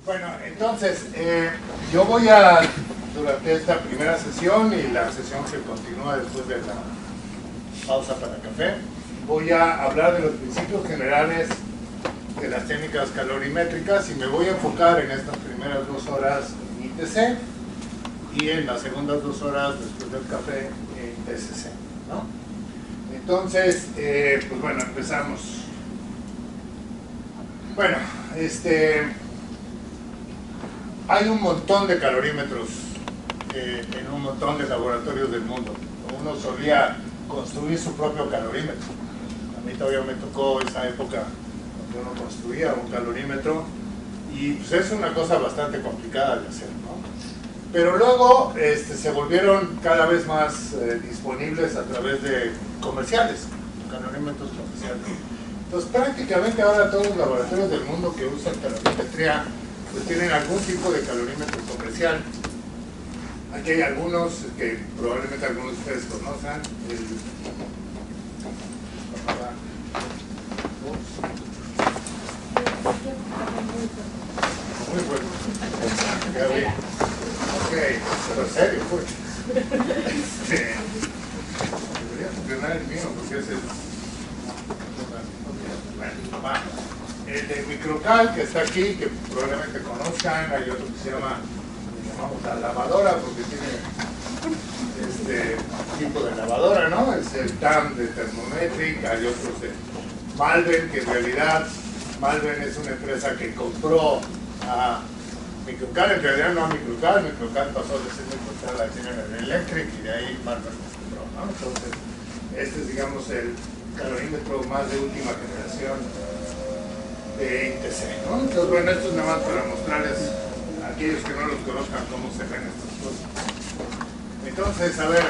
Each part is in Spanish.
Bueno, entonces, yo voy a, durante esta primera sesión y la sesión que continúa después de la pausa para café, voy a hablar de los principios generales de las técnicas calorimétricas y me voy a enfocar en estas primeras 2 horas en ITC y en las segundas 2 horas después del café en TCC, ¿no? Entonces, pues bueno, empezamos. Bueno, hay un montón de calorímetros en un montón de laboratorios del mundo. Uno solía construir su propio calorímetro. A mí todavía me tocó esa época cuando uno construía un calorímetro y pues es una cosa bastante complicada de hacer, ¿no? Pero luego se volvieron cada vez más disponibles a través de comerciales, calorímetros comerciales. Entonces prácticamente ahora todos los laboratorios del mundo que usan calorimetría pues tienen algún tipo de calorímetro comercial. Aquí hay algunos que probablemente algunos de ustedes conozcan. Muy bueno. Ya vi. Ok, pero serio, pues. Debería funcionar el mío, porque ese es... Bueno, va. El de Microcal, que está aquí, que probablemente conozcan, hay otro que se llama, le llamamos la lavadora, porque tiene este tipo de lavadora, ¿no? Es el TAM de Thermometric, hay otros de Malvern, que en realidad Malvern es una empresa que compró a Microcal, en realidad no a Microcal, Microcal pasó de ser Microcal a General Electric y de ahí Malvern nos compró, ¿no? Entonces, este es, digamos, el calorímetro más de última generación de ITC, ¿no? Entonces, bueno, esto es nada más para mostrarles a aquellos que no los conozcan cómo se ven estas cosas. Entonces, a ver,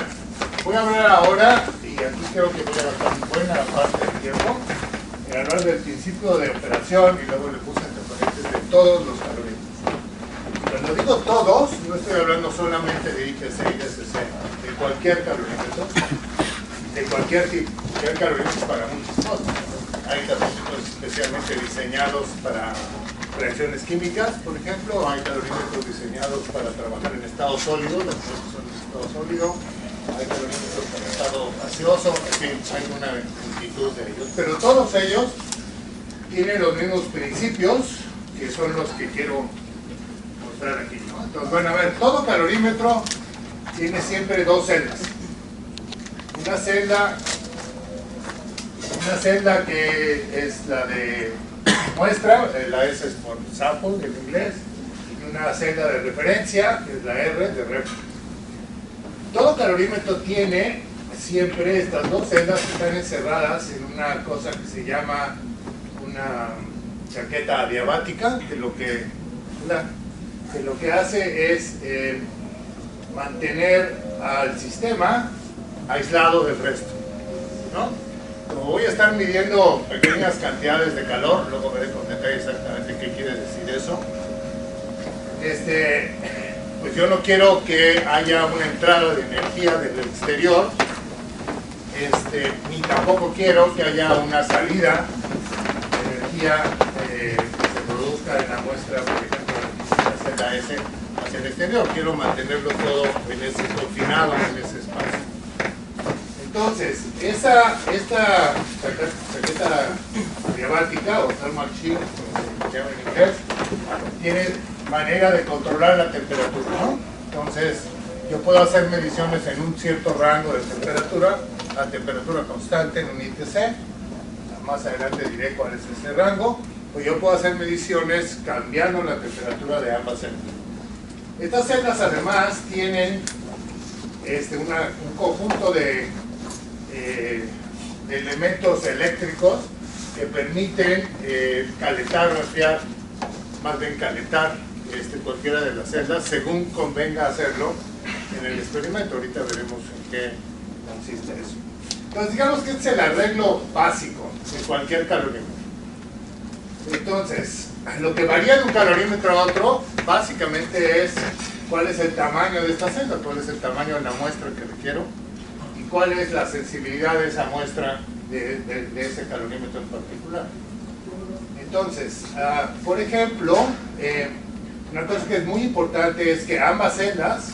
voy a hablar ahora, y aquí creo que voy a gastar buena parte del tiempo, en hablar del principio de operación y luego le puse entre paréntesis de todos los calorímetros. Cuando digo todos, no estoy hablando solamente de ITC y DCC, de cualquier calorímetro, de cualquier tipo, cualquier calorímetro para muchas cosas. Hay calorímetros especialmente diseñados para reacciones químicas, por ejemplo. Hay calorímetros diseñados para trabajar en estado sólido, los que son en estado sólido. Hay calorímetros para estado gaseoso, en fin, hay una multitud de ellos. Pero todos ellos tienen los mismos principios, que son los que quiero mostrar aquí, ¿no? Entonces, bueno, a ver, todo calorímetro tiene siempre 2 celdas. Una celda que es la de muestra, la S es por sample en inglés, y una celda de referencia, que es la R de ref. Todo calorímetro tiene siempre estas 2 celdas que están encerradas en una cosa que se llama una chaqueta adiabática, que lo que hace es mantener al sistema aislado del resto, ¿no? Como voy a estar midiendo pequeñas cantidades de calor, luego veré con detalle exactamente qué quiere decir eso. Pues yo no quiero que haya una entrada de energía del exterior, ni tampoco quiero que haya una salida de energía que se produzca en la muestra, por ejemplo, hacia la S, hacia el exterior. Quiero mantenerlo todo en ese confinado, en ese espacio. Entonces, esta chaqueta adiabática o thermal shield, como se llama en inglés, tiene manera de controlar la temperatura, ¿no? Entonces, yo puedo hacer mediciones en un cierto rango de temperatura, a temperatura constante en un ITC. Más adelante diré cuál es ese rango. O yo puedo hacer mediciones cambiando la temperatura de ambas celdas. Estas celdas además tienen un conjunto de elementos eléctricos que permiten calentar o enfriar, más bien calentar cualquiera de las celdas según convenga hacerlo en el experimento. Ahorita veremos en qué consiste eso. Entonces digamos que este es el arreglo básico de cualquier calorímetro. Entonces, lo que varía de un calorímetro a otro básicamente es cuál es el tamaño de esta celda, cuál es el tamaño de la muestra que requiero y cuál es la sensibilidad de esa muestra de ese calorímetro en particular. Entonces, por ejemplo, Una cosa que es muy importante es que ambas celdas,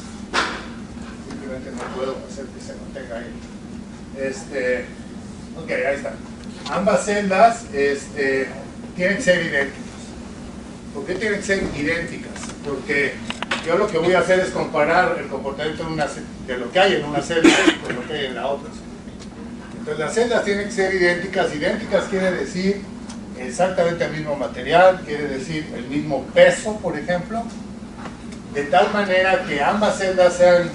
simplemente no puedo hacer que se mantenga ahí. Ok, ahí está. Ambas celdas tienen que ser idénticas. ¿Por qué tienen que ser idénticas? Porque yo lo que voy a hacer es comparar el comportamiento de lo que hay en una celda con lo que hay en la otra. Entonces las celdas tienen que ser idénticas. Idénticas quiere decir exactamente el mismo material, quiere decir el mismo peso, por ejemplo, de tal manera que ambas celdas sean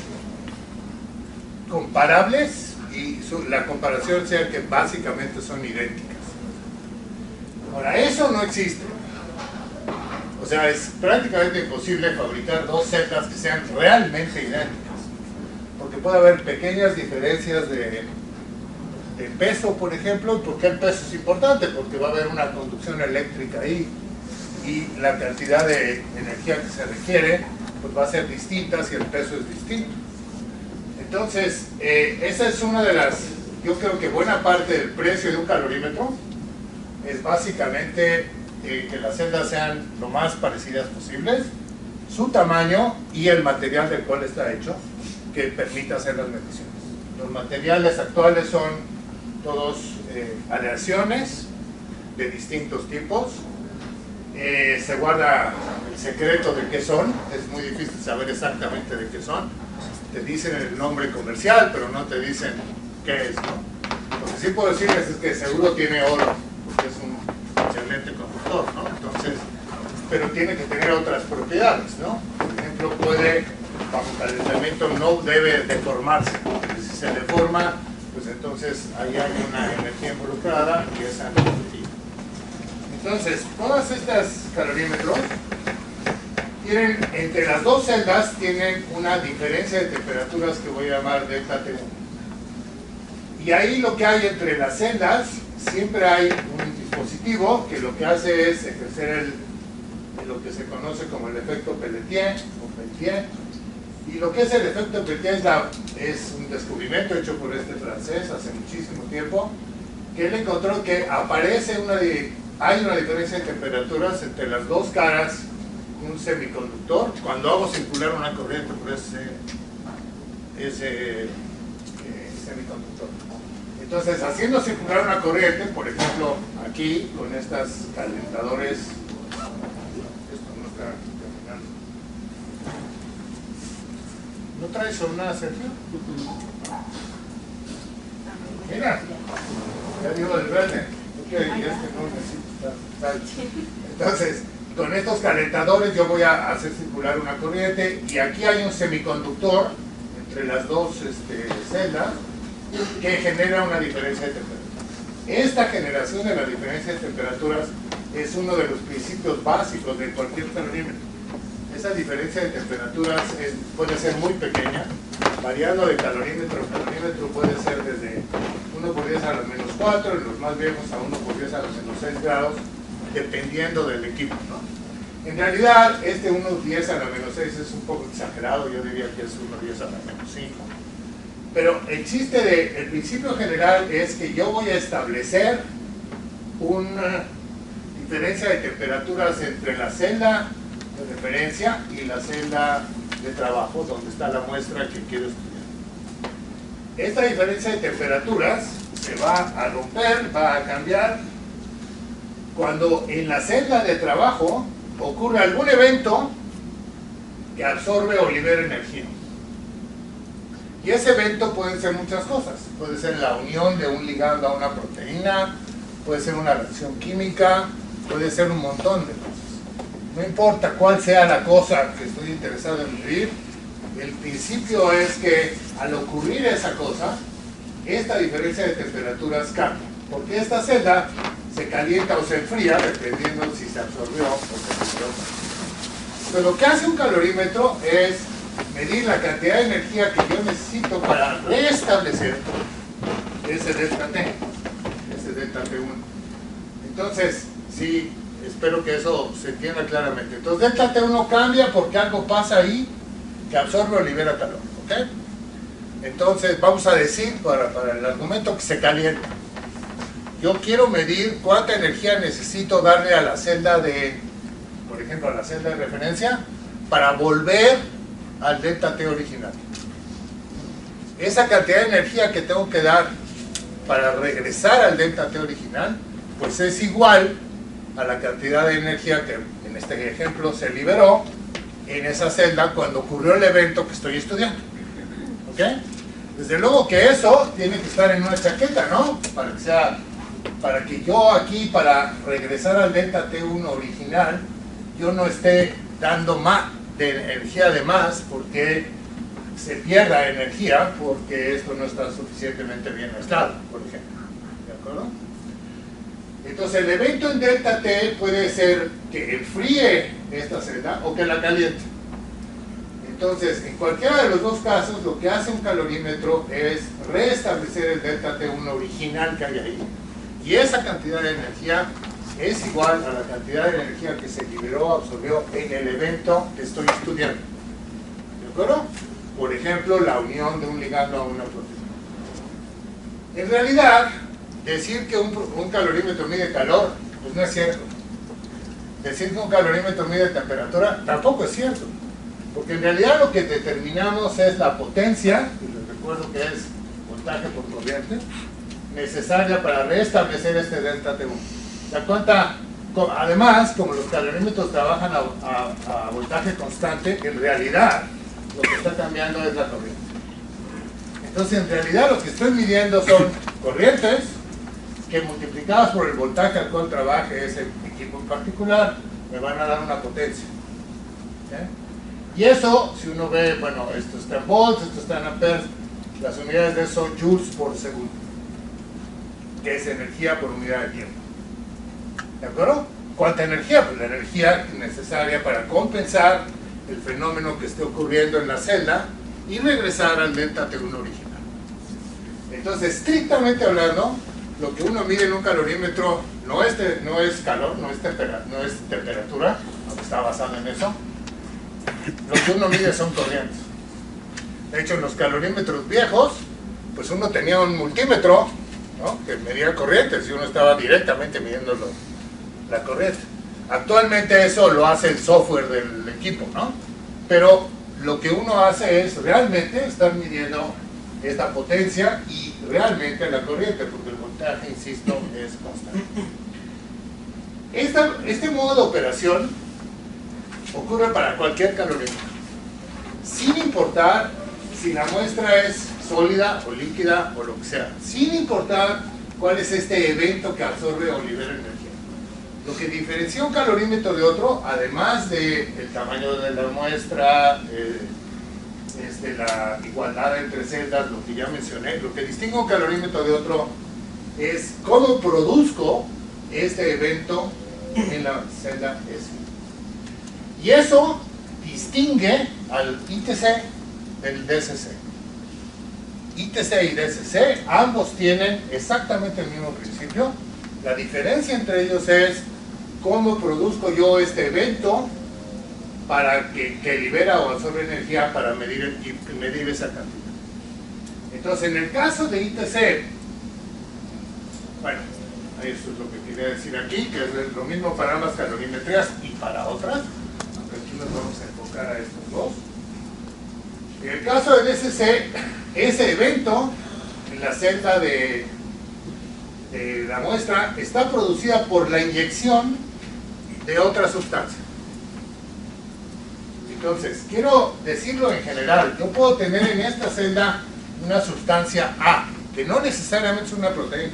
comparables y la comparación sea que básicamente son idénticas. Ahora, eso no existe. O sea, es prácticamente imposible fabricar dos celdas que sean realmente idénticas, porque puede haber pequeñas diferencias de peso, por ejemplo. ¿Por qué el peso es importante? Porque va a haber una conducción eléctrica ahí y la cantidad de energía que se requiere pues va a ser distinta si el peso es distinto. Entonces, esa es una de las, yo creo que buena parte del precio de un calorímetro es básicamente que las celdas sean lo más parecidas posibles, su tamaño y el material del cual está hecho, que permita hacer las mediciones. Los materiales actuales son todos aleaciones de distintos tipos. Se guarda el secreto de qué son, es muy difícil saber exactamente de qué son. Te dicen el nombre comercial, pero no te dicen qué es, ¿no? Lo que sí puedo decirles es que seguro tiene oro, porque es un excelente conductor, ¿no? Entonces, pero tiene que tener otras propiedades, ¿no? Por ejemplo, bajo calentamiento no debe deformarse, porque si se deforma, pues entonces ahí hay una energía involucrada y esa no es positiva. Entonces, todas estas calorímetros tienen, entre las dos celdas, tienen una diferencia de temperaturas que voy a llamar delta T1. Y ahí lo que hay entre las celdas, siempre hay un dispositivo que lo que hace es ejercer lo que se conoce como el efecto Peletier o Peltier. Y lo que es el efecto Peltier es un descubrimiento hecho por este francés hace muchísimo tiempo, que él encontró que hay una diferencia de temperaturas entre las dos caras de un semiconductor cuando hago circular una corriente por ese semiconductor. Entonces, haciendo circular una corriente, por ejemplo, aquí con estos calentadores, esto no está terminando. ¿No traes una, Sergio? Mira, ya digo del verde. Okay, no necesita. Entonces, con estos calentadores yo voy a hacer circular una corriente y aquí hay un semiconductor entre las dos celdas que genera una diferencia de temperatura. Esta generación de la diferencia de temperaturas es uno de los principios básicos de cualquier calorímetro. Esa diferencia de temperaturas puede ser muy pequeña, variando de calorímetro a calorímetro. Puede ser desde 1 por 10 a la menos 4, en los más viejos a 1 por 10 a la menos 6 grados, dependiendo del equipo, ¿no? En realidad, 1 por 10 a la menos 6 es un poco exagerado, yo diría que es 1 por 10 a la menos 5. Pero el principio general es que yo voy a establecer una diferencia de temperaturas entre la celda de referencia y la celda de trabajo, donde está la muestra que quiero estudiar. Esta diferencia de temperaturas se va a romper, va a cambiar, cuando en la celda de trabajo ocurre algún evento que absorbe o libera energía. Y ese evento pueden ser muchas cosas. Puede ser la unión de un ligando a una proteína, puede ser una reacción química, puede ser un montón de cosas. No importa cuál sea la cosa que estoy interesado en medir, el principio es que al ocurrir esa cosa, esta diferencia de temperaturas cambia. Porque esta celda se calienta o se enfría, dependiendo si se absorbió o se liberó. Pero lo que hace un calorímetro es medir la cantidad de energía que yo necesito para restablecer ese delta T, ese delta T1. Entonces, sí, espero que eso se entienda claramente. Entonces, delta T1 cambia porque algo pasa ahí que absorbe o libera calor, ¿ok? Entonces, vamos a decir, para el argumento, que se calienta. Yo quiero medir cuánta energía necesito darle a la celda de, por ejemplo, a la celda de referencia, para volver al delta T original. Esa cantidad de energía que tengo que dar para regresar al delta T original, pues es igual a la cantidad de energía que en este ejemplo se liberó en esa celda cuando ocurrió el evento que estoy estudiando. ¿Ok? Desde luego que eso tiene que estar en una chaqueta, ¿no? Para que yo aquí, para regresar al delta T1 original, yo no esté dando más de energía de más porque se pierda energía porque esto no está suficientemente bien mezclado, por ejemplo. ¿De acuerdo? Entonces el evento en delta T puede ser que enfríe esta celda o que la caliente. Entonces, en cualquiera de los dos casos, lo que hace un calorímetro es restablecer el delta T1 original que hay ahí. Y esa cantidad de energía es igual a la cantidad de energía que se liberó, absorbió en el evento que estoy estudiando. ¿De acuerdo? Por ejemplo, la unión de un ligando a una proteína. En realidad, decir que un calorímetro mide calor, pues no es cierto. Decir que un calorímetro mide temperatura, tampoco es cierto. Porque en realidad lo que determinamos es la potencia, y les recuerdo que es voltaje por corriente, necesaria para restablecer este delta T1. ¿Se dan cuenta? Además, como los calorímetros trabajan a voltaje constante, en realidad lo que está cambiando es la corriente. Entonces, en realidad lo que estoy midiendo son corrientes que multiplicadas por el voltaje al cual trabaje ese equipo en particular, me van a dar una potencia. ¿Okay? Y eso, si uno ve, bueno, esto está en volts, esto está en amperes, las unidades de eso son joules por segundo, que es energía por unidad de tiempo. ¿De acuerdo? ¿Cuánta energía? Pues la energía necesaria para compensar el fenómeno que esté ocurriendo en la celda y regresar al delta T1 original. Entonces, estrictamente hablando, lo que uno mide en un calorímetro no es calor, no es temperatura, aunque está basado en eso. Lo que uno mide son corrientes. De hecho, en los calorímetros viejos, pues uno tenía un multímetro, ¿no?, que medía corrientes y uno estaba directamente midiendo la corriente. Actualmente eso lo hace el software del equipo, ¿no? Pero lo que uno hace es realmente estar midiendo esta potencia y realmente la corriente, porque el voltaje, insisto, es constante. Este modo de operación ocurre para cualquier calorímetro, sin importar si la muestra es sólida o líquida o lo que sea, sin importar cuál es este evento que absorbe o libera energía. Lo que diferencia un calorímetro de otro, además del tamaño de la muestra, la igualdad entre celdas, lo que ya mencioné, lo que distingue un calorímetro de otro es cómo produzco este evento en la celda S. Y eso distingue al ITC del DCC. ITC y DCC, ambos tienen exactamente el mismo principio. La diferencia entre ellos es cómo produzco yo este evento para que libera o absorbe energía para medir esa cantidad. Entonces, en el caso de ITC, bueno, eso es lo que quería decir aquí, que es lo mismo para ambas calorimetrías y para otras, aunque aquí nos vamos a enfocar a estos dos. En el caso de DCC, ese evento en la celda de la muestra está producida por la inyección de otra sustancia. Entonces, quiero decirlo en general, yo puedo tener en esta celda una sustancia A, que no necesariamente es una proteína.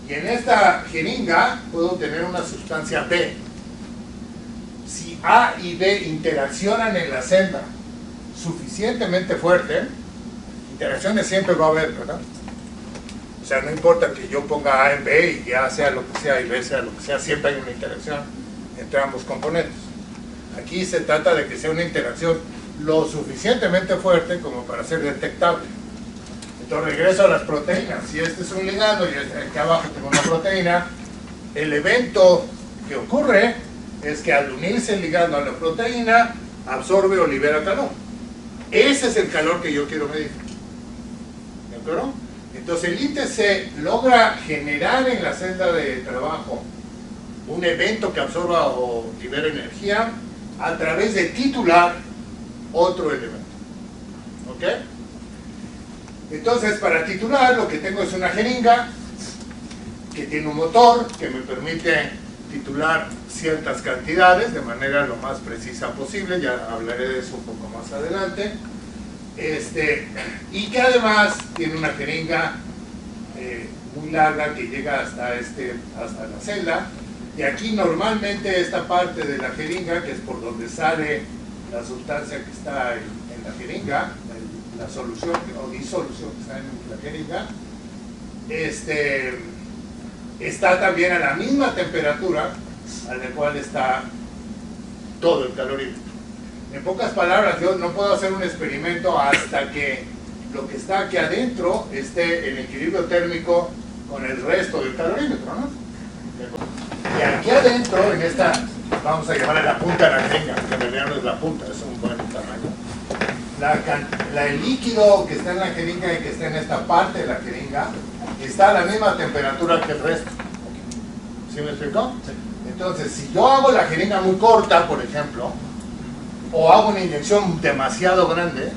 Y en esta jeringa puedo tener una sustancia B. Si A y B interaccionan en la celda suficientemente fuerte, interacciones siempre va a haber, ¿verdad? O sea, no importa que yo ponga A en B y A sea lo que sea y B sea lo que sea, siempre hay una interacción entre ambos componentes. Aquí se trata de que sea una interacción lo suficientemente fuerte como para ser detectable. Entonces regreso a las proteínas. Si este es un ligando y aquí abajo tengo una proteína, el evento que ocurre es que al unirse el ligando a la proteína, absorbe o libera calor. Ese es el calor que yo quiero medir. ¿De acuerdo? Entonces el ITC logra generar en la celda de trabajo un evento que absorba o libere energía a través de titular otro elemento. ¿Ok? Entonces, para titular lo que tengo es una jeringa que tiene un motor que me permite titular ciertas cantidades de manera lo más precisa posible, ya hablaré de eso un poco más adelante, y que además tiene una jeringa muy larga que llega hasta la celda, y aquí normalmente esta parte de la jeringa, que es por donde sale la sustancia que está en la jeringa, la solución o disolución que está en la jeringa, está también a la misma temperatura a la cual está todo el calorímetro. En pocas palabras, yo no puedo hacer un experimento hasta que lo que está aquí adentro esté en equilibrio térmico con el resto del calorímetro, ¿no? Y aquí adentro, en esta, vamos a llamarle la punta de la jeringa, que en realidad no es la punta, es un buen tamaño. El líquido que está en la jeringa y que está en esta parte de la jeringa está a la misma temperatura que el resto. ¿Sí me explicó? Sí. Entonces, si yo hago la jeringa muy corta, por ejemplo, o hago una inyección demasiado grande,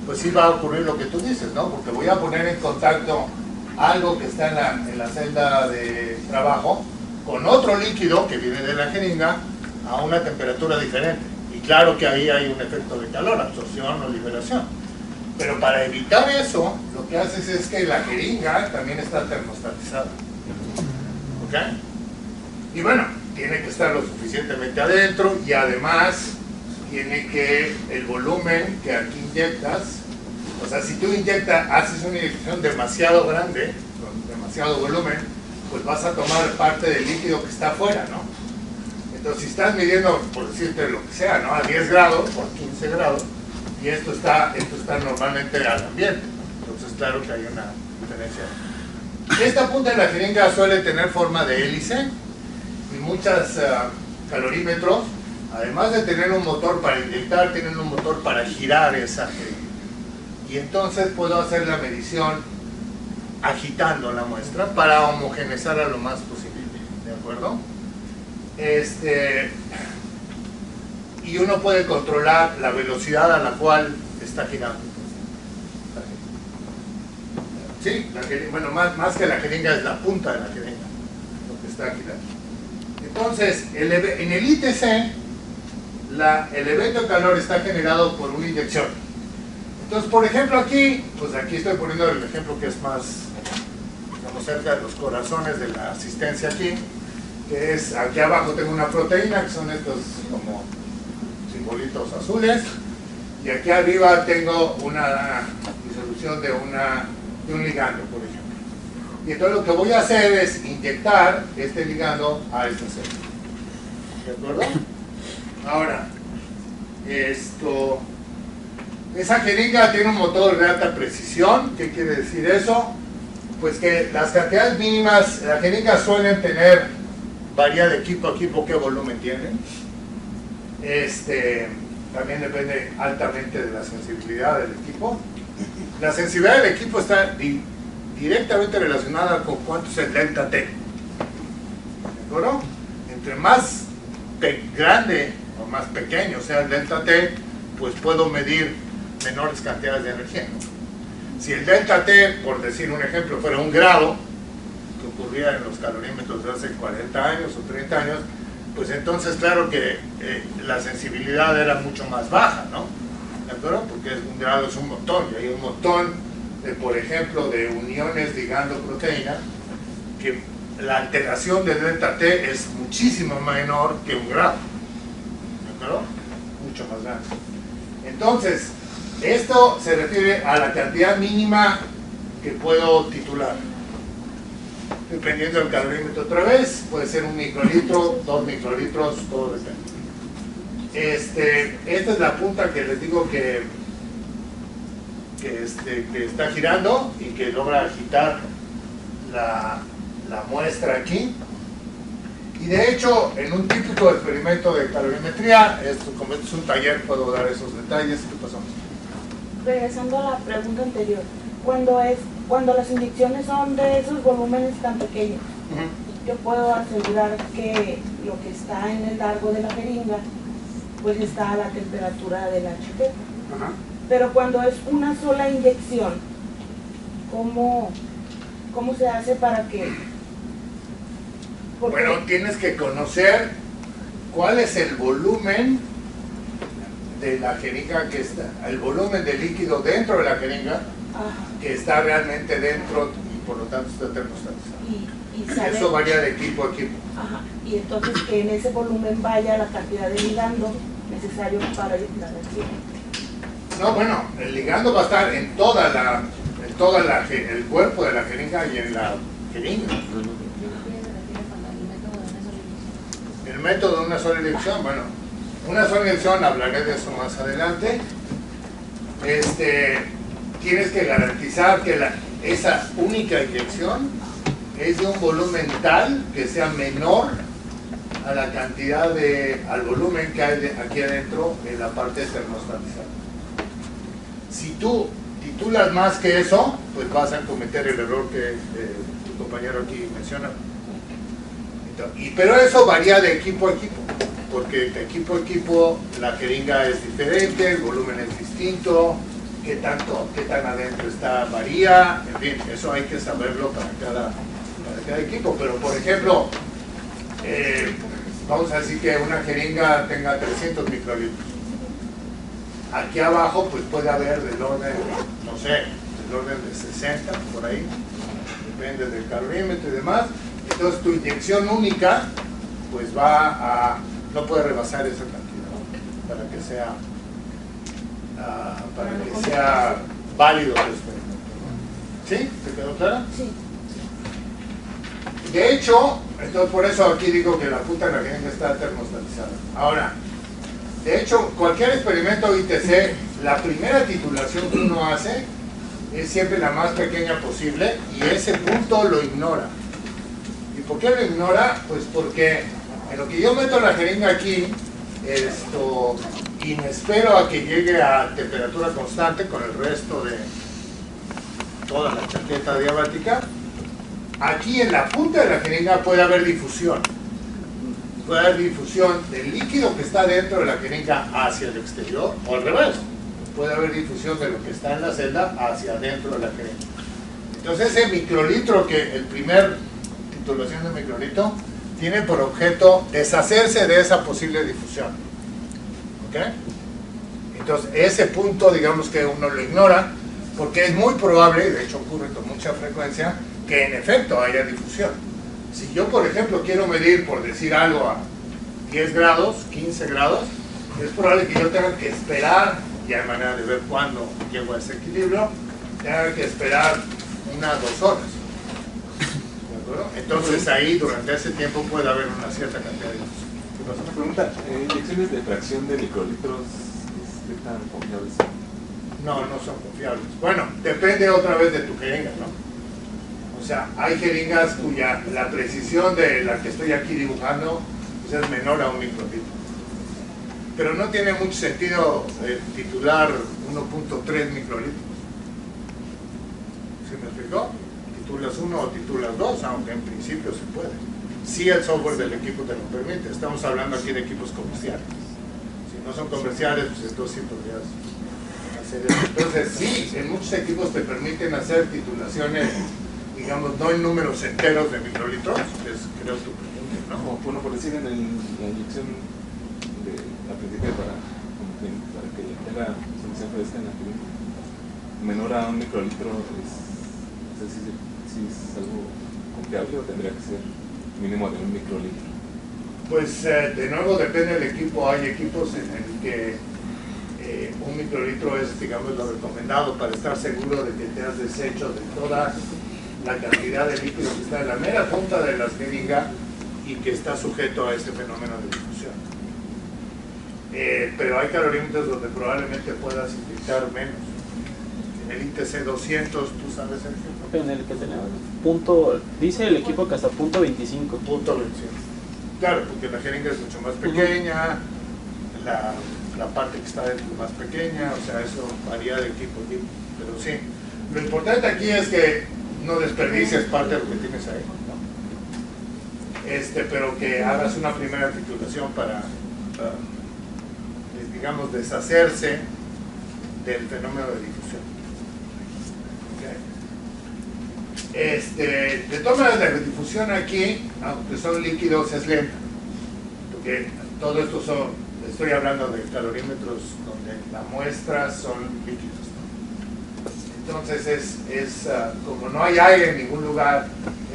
pues sí va a ocurrir lo que tú dices, ¿no? Porque voy a poner en contacto algo que está en la celda de trabajo con otro líquido que viene de la jeringa a una temperatura diferente. Y claro que ahí hay un efecto de calor, absorción o liberación. Pero para evitar eso, lo que haces es que la jeringa también está termostatizada. ¿Ok? Y bueno, tiene que estar lo suficientemente adentro y además tiene que el volumen que aquí inyectas, o sea, si tú haces una inyección demasiado grande, con demasiado volumen, pues vas a tomar parte del líquido que está afuera, ¿no? Entonces, si estás midiendo, por decirte lo que sea, ¿no? A 10 grados o a 15 grados, y esto está normalmente al ambiente, ¿no? Entonces, claro que hay una diferencia. Esta punta de la jeringa suele tener forma de hélice, y muchos calorímetros, además de tener un motor para inyectar, tienen un motor para girar esa jeringa. Y entonces puedo hacer la medición agitando la muestra para homogeneizar a lo más posible, ¿de acuerdo? Y uno puede controlar la velocidad a la cual está girando. Sí, bueno, más que la jeringa es la punta de la jeringa, lo que está girando. Entonces, en el ITC, el evento de calor está generado por una inyección. Entonces, por ejemplo, aquí estoy poniendo el ejemplo que es más, digamos, cerca de los corazones de la asistencia aquí, que es, aquí abajo tengo una proteína, que son estos como simbolitos azules, y aquí arriba tengo una disolución de un ligando, por ejemplo. Y entonces lo que voy a hacer es inyectar este ligando a esta célula. ¿De acuerdo? Ahora, esa jeringa tiene un motor de alta precisión. ¿Qué quiere decir eso? Pues que las cantidades mínimas, las jeringas suelen varía de equipo a equipo qué volumen tienen. También depende altamente de la sensibilidad del equipo. La sensibilidad del equipo está directamente relacionada con cuánto es el delta T. ¿De acuerdo? Entre más grande o más pequeño sea el delta T, pues puedo medir menores cantidades de energía. Si el delta T, por decir un ejemplo, fuera 1 grado, que ocurría en los calorímetros de hace 40 años o 30 años, pues entonces claro que la sensibilidad era mucho más baja, ¿no? ¿De acuerdo? Porque 1 grado es un montón, y hay un montón, por ejemplo, de uniones ligando proteína, que la alteración del delta T es muchísimo menor que 1 grado. ¿De acuerdo? Mucho más grande. Entonces, esto se refiere a la cantidad mínima que puedo titular. Dependiendo del calorímetro otra vez, puede ser 1 microlitro, 2 microlitros, todo depende. Esta es la punta que les digo que está girando y que logra agitar la muestra aquí. Y de hecho, en un típico experimento de calorimetría, como es un taller, puedo dar esos detalles. ¿Qué pasó? Regresando a la pregunta anterior, cuando las inyecciones son de esos volúmenes tan pequeños, yo puedo asegurar que lo que está en el largo de la jeringa pues está a la temperatura de la chaqueta. Ajá. Pero cuando es una sola inyección, ¿cómo se hace para que...? Bueno, tienes que conocer cuál es el volumen de la jeringa que está, el volumen de líquido dentro de la jeringa que está realmente dentro y por lo tanto está termostatizado. Y sabe, eso varía de equipo a equipo. Ajá, y entonces que en ese volumen vaya la cantidad de ligando necesario para la reacción. No, bueno, el ligando va a estar en el cuerpo de la jeringa y en la jeringa. El método de una sola inyección, bueno, una sola inyección, hablaré de eso más adelante. Tienes que garantizar que esa única inyección es de un volumen tal que sea menor a la cantidad al volumen que hay aquí adentro en la parte termostatizada. Si tú titulas más que eso, pues vas a cometer el error que tu compañero aquí menciona. Pero eso varía de equipo a equipo, porque de equipo a equipo la jeringa es diferente, el volumen es distinto, qué tan adentro está varía, en fin, eso hay que saberlo para cada equipo. Pero por ejemplo, vamos a decir que una jeringa tenga 300 microlitros. Aquí abajo pues puede haber del orden, no sé, del orden de 60 por ahí, depende del calorímetro y demás. Entonces tu inyección única pues no puede rebasar esa cantidad para que sea válido el experimento, ¿no? ¿Sí? ¿Te quedó clara? Sí. De hecho, entonces por eso aquí digo que la punta de la jeringa está termostatizada. Ahora, de hecho, cualquier experimento ITC, la primera titulación que uno hace es siempre la más pequeña posible y ese punto lo ignora. ¿Y por qué lo ignora? Pues porque en lo que yo meto la jeringa aquí y me espero a que llegue a temperatura constante con el resto de toda la chaqueta diabática, aquí en la punta de la jeringa puede haber difusión. Puede haber difusión del líquido que está dentro de la jeringa hacia el exterior, o al revés. Puede haber difusión de lo que está en la celda hacia adentro de la jeringa. Entonces ese microlitro, el primer titulación de microlitro, tiene por objeto deshacerse de esa posible difusión. ¿Ok? Entonces ese punto, digamos que uno lo ignora, porque es muy probable, y de hecho ocurre con mucha frecuencia, que en efecto haya difusión. Si yo, por ejemplo, quiero medir, por decir algo, a 10 grados, 15 grados, es probable que yo tenga que esperar, y hay manera de ver cuándo llego a ese equilibrio, tenga que esperar unas 2 horas. ¿De acuerdo? Entonces ahí, durante ese tiempo, puede haber una cierta cantidad de difusión. Una pregunta, ¿inyecciones de fracción de microlitros qué tan confiables son? No, no son confiables. Bueno, depende otra vez de tu jeringa, ¿no? O sea, hay jeringas cuya la precisión de la que estoy aquí dibujando pues es menor a un microlitro. Pero no tiene mucho sentido titular 1.3 microlitros. ¿Sí me explicó? Titulas 1 o titulas 2, aunque en principio se puede. Sí, el software del equipo te lo permite. Estamos hablando aquí de equipos comerciales. Si no son comerciales, pues entonces sí podrías hacer eso. Entonces sí, en muchos equipos te permiten hacer titulaciones, digamos, no en números enteros de microlitros, que es creo tu pregunta, ¿no? Bueno, por decir en la inyección de la principio para que tenga solución fresca en la jeringa menor a un microlitro, no sé si es algo confiable o tendría que ser mínimo de un microlitro. Pues de nuevo depende del equipo. Hay equipos en el que un microlitro es, digamos, lo recomendado para estar seguro de que te has deshecho de toda la cantidad de líquido que está en la mera punta de la jeringa y que está sujeto a este fenómeno de difusión. Pero hay calorímetros donde probablemente puedas inyectar menos. En el ITC 200, ¿tú sabes el ejemplo? En el que tenemos dice el equipo que hasta punto 25. Punto 25. Claro, porque la jeringa es mucho más pequeña, la parte que está dentro es más pequeña, o sea, eso varía de equipo a equipo. Pero sí, lo importante aquí es que no desperdicies parte de lo que tienes ahí, ¿no? pero que hagas una primera titulación para digamos, deshacerse del fenómeno de difusión. Okay. De todas maneras, la difusión aquí, aunque son líquidos, es lenta, porque todo esto estoy hablando de calorímetros donde las muestras son líquidos, ¿no? Entonces como no hay aire en ningún lugar,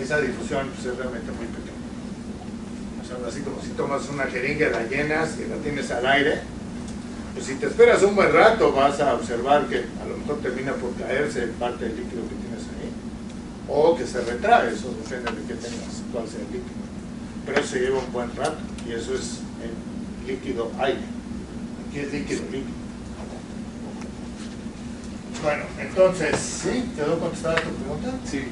esa difusión pues, es realmente muy pequeña. O sea, así como si tomas una jeringa, la llenas y la tienes al aire, pues si te esperas un buen rato vas a observar que a lo mejor termina por caerse parte del líquido que tienes ahí, o que se retrae, eso depende de qué tengas, cuál sea el líquido. Pero eso se lleva un buen rato, y eso es el líquido aire. Aquí es líquido líquido. Bueno, entonces, ¿sí? ¿Quedó contestada tu pregunta? Sí.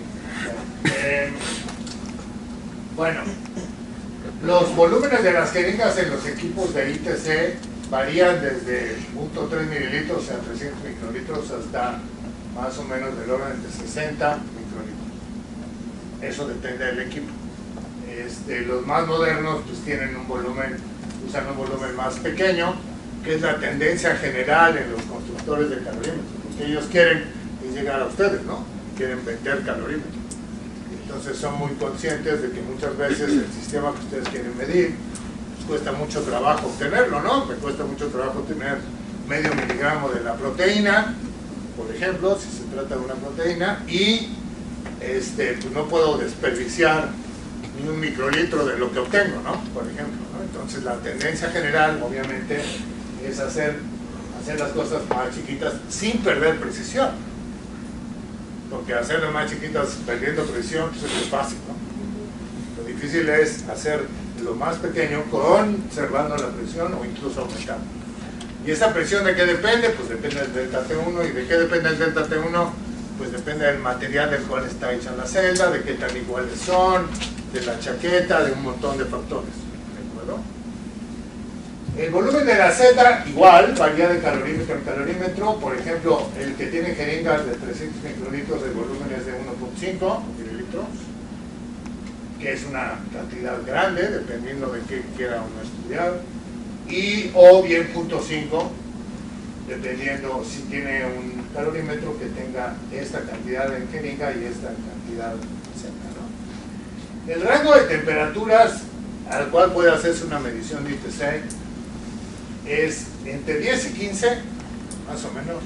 Bueno, los volúmenes de las jeringas en los equipos de ITC varían desde 0.3 mililitros a 300 microlitros hasta más o menos del orden de 60 microlitros. Eso depende del equipo. Los más modernos pues tienen usan un volumen más pequeño, que es la tendencia general en los constructores de calorímetros. Lo que ellos quieren es llegar a ustedes, ¿no? Quieren vender calorímetros. Entonces son muy conscientes de que muchas veces el sistema que ustedes quieren medir cuesta mucho trabajo obtenerlo, ¿no? Me cuesta mucho trabajo obtener medio miligramo de la proteína, por ejemplo, si se trata de una proteína, y pues no puedo desperdiciar ni un microlitro de lo que obtengo, ¿no? Por ejemplo, ¿no? Entonces la tendencia general, obviamente, es hacer las cosas más chiquitas sin perder precisión, porque hacerlas más chiquitas perdiendo precisión pues es fácil, ¿no? Lo difícil es hacer lo más pequeño conservando la presión o incluso aumentando. ¿Y esa presión de qué depende? Pues depende del delta T1. ¿Y de qué depende el delta T1? Pues depende del material del cual está hecha la celda, de qué tan iguales son, de la chaqueta, de un montón de factores. ¿De acuerdo? El volumen de la celda igual varía de calorímetro en calorímetro. Por ejemplo, el que tiene jeringas de 300 microlitros, el volumen es de 1.5 mililitros, que es una cantidad grande, dependiendo de qué quiera uno estudiar, o bien 0.5, dependiendo si tiene un calorímetro que tenga esta cantidad en jeringa y esta cantidad cerca, ¿no? El rango de temperaturas al cual puede hacerse una medición de ITC es entre 10 y 15, más o menos,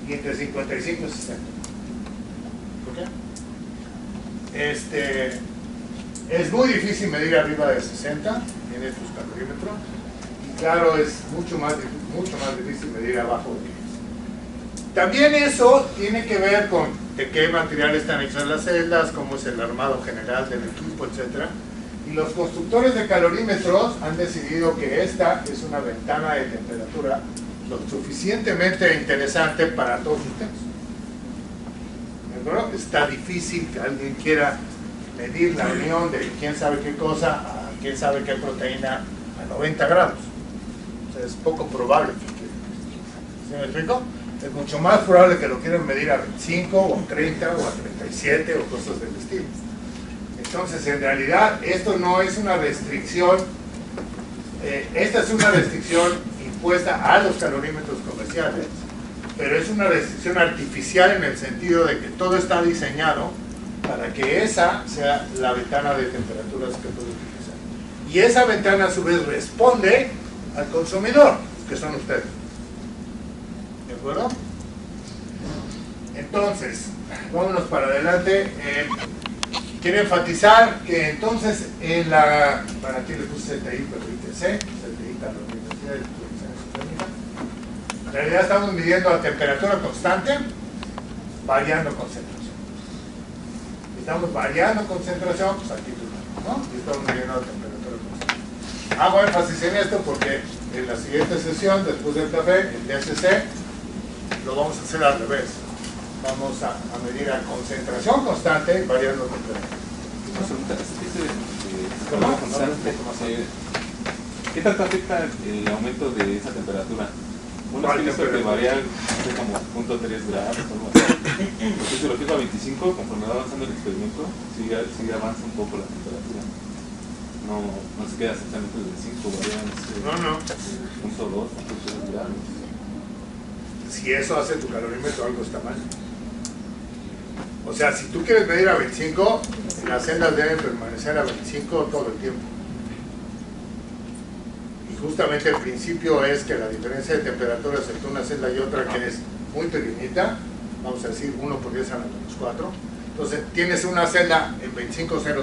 y entre 55 y 60. ¿Por qué? Es muy difícil medir arriba de 60 en estos calorímetros, y claro, es mucho más difícil medir abajo de 10. También eso tiene que ver con de qué material están hechas las celdas, cómo es el armado general del equipo, etc. Y los constructores de calorímetros han decidido que esta es una ventana de temperatura lo suficientemente interesante para todos ustedes. ¿De acuerdo? Está difícil que alguien quiera medir la unión de quién sabe qué cosa a quién sabe qué proteína a 90 grados. O sea, es poco probable que quieran. ¿Sí me explico? Es mucho más probable que lo quieran medir a 25 o a 30 o a 37 o cosas del estilo. Entonces, en realidad, esto no es una restricción, esta es una restricción impuesta a los calorímetros comerciales, pero es una restricción artificial en el sentido de que todo está diseñado para que esa sea la ventana de temperaturas que puede utilizar. Y esa ventana a su vez responde al consumidor, que son ustedes. ¿De acuerdo? Entonces, vámonos para adelante. Quiero enfatizar que entonces para aquí le puse CTI, pero ITC, CTI para la Universidad de Producción Isotérmica. En realidad estamos midiendo a temperatura constante, variando concentración. Estamos variando concentración, pues aquí ¿no? Y estamos midiendo a temperatura constante. Hago énfasis en esto porque en la siguiente sesión, después del café, el DSC, lo vamos a hacer al revés. Vamos a medir a concentración constante variando temperatura. ¿Qué tanto afecta el aumento de esa temperatura? Uno es que varía como 0.3 grados o algo así. Porque si lo fijo a 25, conforme va avanzando el experimento, sigue avanza un poco la temperatura. no se queda exactamente el 5, varía No. punto 2, punto 3 grados. Si eso hace tu calorímetro, algo está mal. O sea, si tú quieres medir a 25, las celdas deben permanecer a 25 todo el tiempo. Y justamente el principio es que la diferencia de temperaturas entre una celda y otra, que es muy pequeñita, vamos a decir 1 por 10 a la menos 4, entonces tienes una celda en 25,000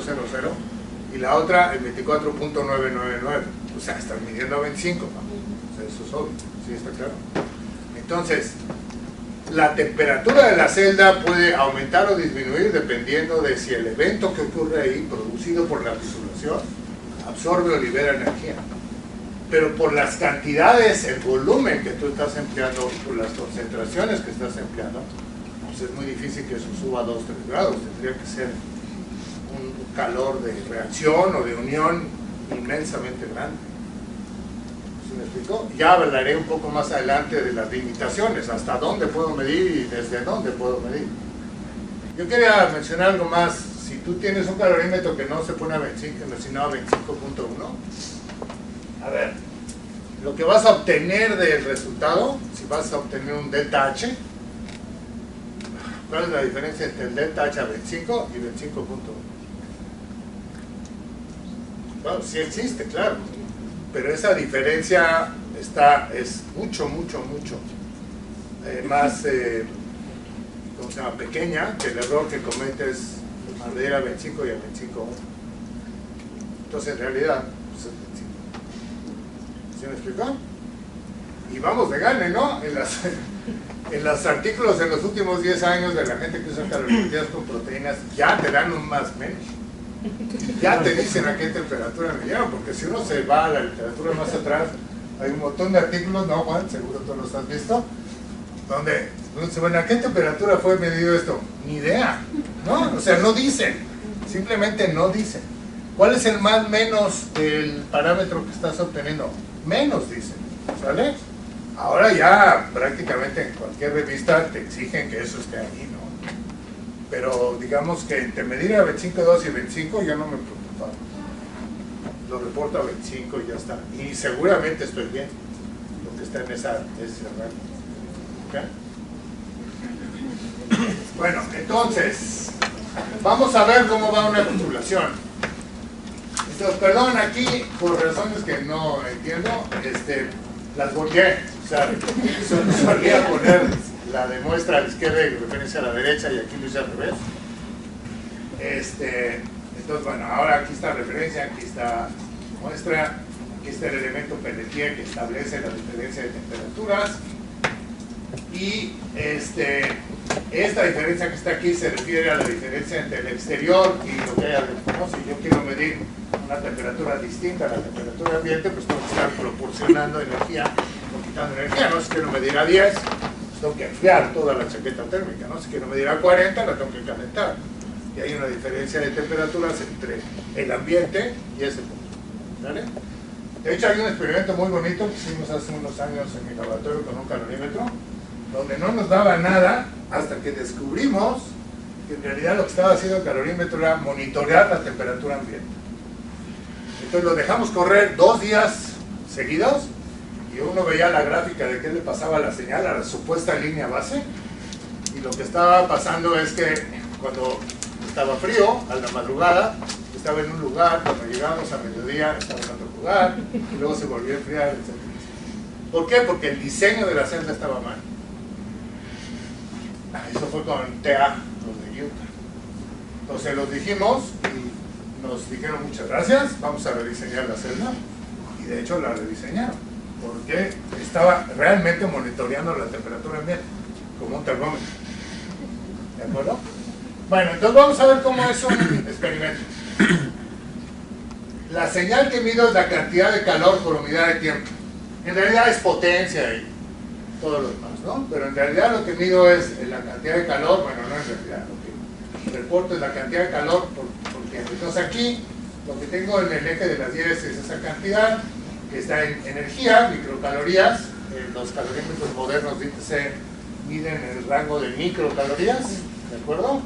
y la otra en 24.999, o sea, están midiendo a 25, ¿no? O sea, eso es obvio, ¿sí está claro? Entonces, la temperatura de la celda puede aumentar o disminuir dependiendo de si el evento que ocurre ahí, producido por la fisuración, absorbe o libera energía. Pero por las cantidades, el volumen que tú estás empleando, por las concentraciones que estás empleando, pues es muy difícil que eso suba 2 o 3 grados. Tendría que ser un calor de reacción o de unión inmensamente grande. ¿Sí me explico? Ya hablaré un poco más adelante de las limitaciones, hasta dónde puedo medir y desde dónde puedo medir. Yo quería mencionar algo más. Si tú tienes un calorímetro que no se pone a 25, sino a 25.1, a ver, lo que vas a obtener del resultado, si vas a obtener un delta H, ¿cuál es la diferencia entre el delta H a 25 y 25.1? Bueno, sí existe, claro, pero esa diferencia es mucho más ¿cómo se llama? Pequeña que el error que cometes al medir a 25 y a 25.1. Entonces, en realidad, pues es 25. ¿Sí me explicó? Y vamos de gane, ¿no? En los artículos en los últimos 10 años de la gente que usa calorimetrías con proteínas, ya te dan un más menos. Ya te dicen a qué temperatura midieron, porque si uno se va a la literatura más atrás, hay un montón de artículos, ¿no, Juan? Seguro tú los has visto, donde uno dice, bueno, ¿a qué temperatura fue medido esto? Ni idea, ¿no? O sea, no dicen, simplemente no dicen. ¿Cuál es el más menos del parámetro que estás obteniendo? Menos, dicen, ¿sale? Ahora ya prácticamente en cualquier revista te exigen que eso esté ahí, ¿no? Pero digamos que entre medir a 25.2 y 25 ya no me preocupaba. Lo reporto a 25 y ya está. Y seguramente estoy bien, lo que está en ese rango. ¿Okay? Bueno, entonces, vamos a ver cómo va una titulación. Entonces, perdón, aquí, por razones que no entiendo, las volteé. O sea, solía poner la de muestra a la izquierda y referencia a la derecha, y aquí lo hice al revés. Entonces, bueno, ahora aquí está referencia, aquí está muestra, aquí está el elemento Pelletier que establece la diferencia de temperaturas. Y esta diferencia que está aquí se refiere a la diferencia entre el exterior y lo que hay adentro, ¿no? Si yo quiero medir una temperatura distinta a la temperatura ambiente, pues tengo que estar proporcionando energía o quitando energía, ¿no? Si quiero medir a 10, pues tengo que enfriar toda la chaqueta térmica, ¿no? Si quiero medir a 40, la tengo que calentar. Y hay una diferencia de temperaturas entre el ambiente y ese punto, ¿vale? De hecho, hay un experimento muy bonito que hicimos hace unos años en mi laboratorio con un calorímetro, donde no nos daba nada hasta que descubrimos que en realidad lo que estaba haciendo el calorímetro era monitorear la temperatura ambiente. Entonces lo dejamos correr 2 días seguidos y uno veía la gráfica de qué le pasaba la señal a la supuesta línea base, y lo que estaba pasando es que cuando estaba frío, a la madrugada, estaba en un lugar, cuando llegábamos a mediodía estaba en otro lugar, y luego se volvió a enfriar, etc. ¿Por qué? Porque el diseño de la celda estaba mal. Eso fue con TA, los de Utah. Entonces los dijimos y nos dijeron muchas gracias, vamos a rediseñar la celda, y de hecho la rediseñaron porque estaba realmente monitoreando la temperatura ambiente como un termómetro. ¿De acuerdo? Bueno, entonces vamos a ver cómo es un experimento. La señal que mido es la cantidad de calor por unidad de tiempo. En realidad es potencia y todo lo demás, ¿no? Pero en realidad lo que mido es la cantidad de calor, bueno, no en realidad, lo que reporto es la cantidad de calor por tiempo. Entonces aquí, lo que tengo en el eje de las 10 es esa cantidad, que está en energía, microcalorías. Los calorímetros modernos se miden en el rango de microcalorías, ¿de acuerdo?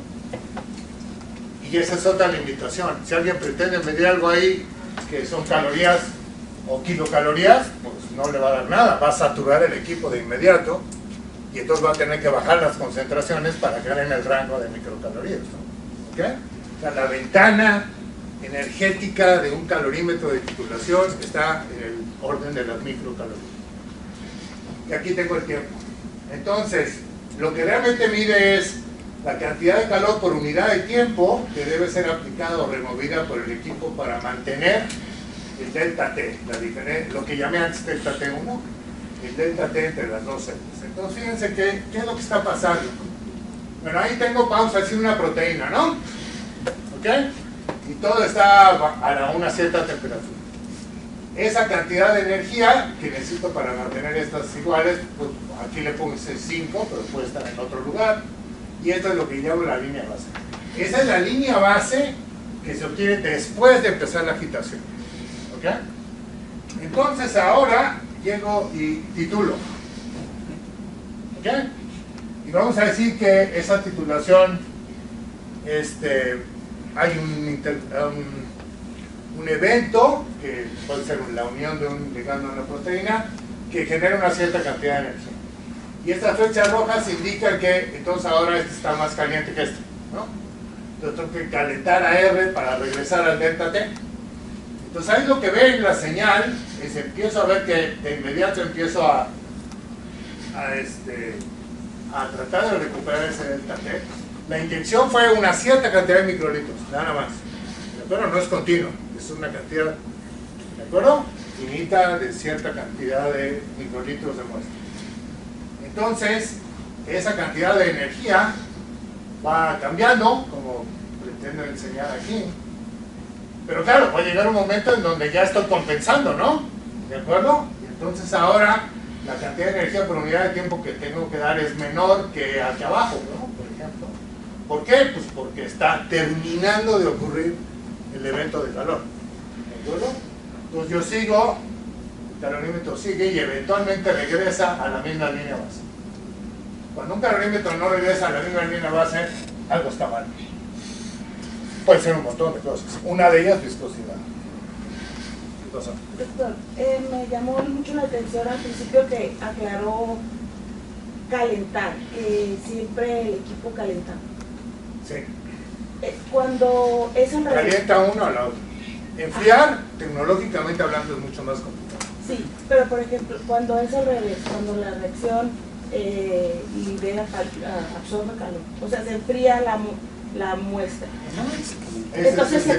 Y esa es otra limitación. Si alguien pretende medir algo ahí que son calorías o kilocalorías, pues no le va a dar nada, va a saturar el equipo de inmediato y entonces va a tener que bajar las concentraciones para quedar en el rango de microcalorías, ¿no? ¿Okay? O sea, la ventana energética de un calorímetro de titulación está en el orden de las microcalorías. Y aquí tengo el tiempo. Entonces, lo que realmente mide es la cantidad de calor por unidad de tiempo que debe ser aplicada o removida por el equipo para mantener el delta T, lo que llamé antes delta T1, el delta T entre las dos celdas. Entonces, fíjense qué es lo que está pasando. Bueno, ahí tengo, vamos a decir, una proteína, ¿no? ¿Ok? Y todo está a una cierta temperatura. Esa cantidad de energía que necesito para mantener estas iguales, pues aquí le pongo ese 5, pero puede estar en otro lugar. Y esto es lo que llamo la línea base. Esa es la línea base que se obtiene después de empezar la agitación. ¿Ok? Entonces ahora llego y titulo. ¿Ok? Y vamos a decir que esa titulación, hay un evento, que puede ser la unión de un ligando a una proteína, que genera una cierta cantidad de energía. Y estas flechas rojas indican que entonces ahora este está más caliente que este, ¿no? Entonces tengo que calentar a R para regresar al delta T. Entonces ahí lo que ven la señal es, empiezo a ver que de inmediato empiezo a tratar de recuperar ese delta T. La inyección fue una cierta cantidad de microlitros, nada más. ¿De acuerdo? No es continuo, es una cantidad, ¿de acuerdo? Finita de cierta cantidad de microlitros de muestra. Entonces, esa cantidad de energía va cambiando, como pretendo enseñar aquí. Pero claro, va a llegar un momento en donde ya estoy compensando, ¿no? ¿De acuerdo? Y entonces ahora la cantidad de energía por unidad de tiempo que tengo que dar es menor que aquí abajo, ¿no? Por ejemplo. ¿Por qué? Pues porque está terminando de ocurrir el evento de calor. ¿De acuerdo? Entonces yo sigo, el calorímetro sigue y eventualmente regresa a la misma línea base. Cuando un calorímetro no regresa a la misma línea base, algo está mal. Puede ser un montón de cosas. Una de ellas, viscosidad. ¿Qué pasa? Doctor, me llamó mucho la atención al principio que aclaró calentar, que siempre el equipo calenta. Sí. Cuando es al revés. Calienta uno a la otra. Enfriar, tecnológicamente hablando, es mucho más complicado. Sí, pero por ejemplo, cuando es al revés, cuando la reacción libera, absorbe calor, o sea, se enfría la muestra. Entonces se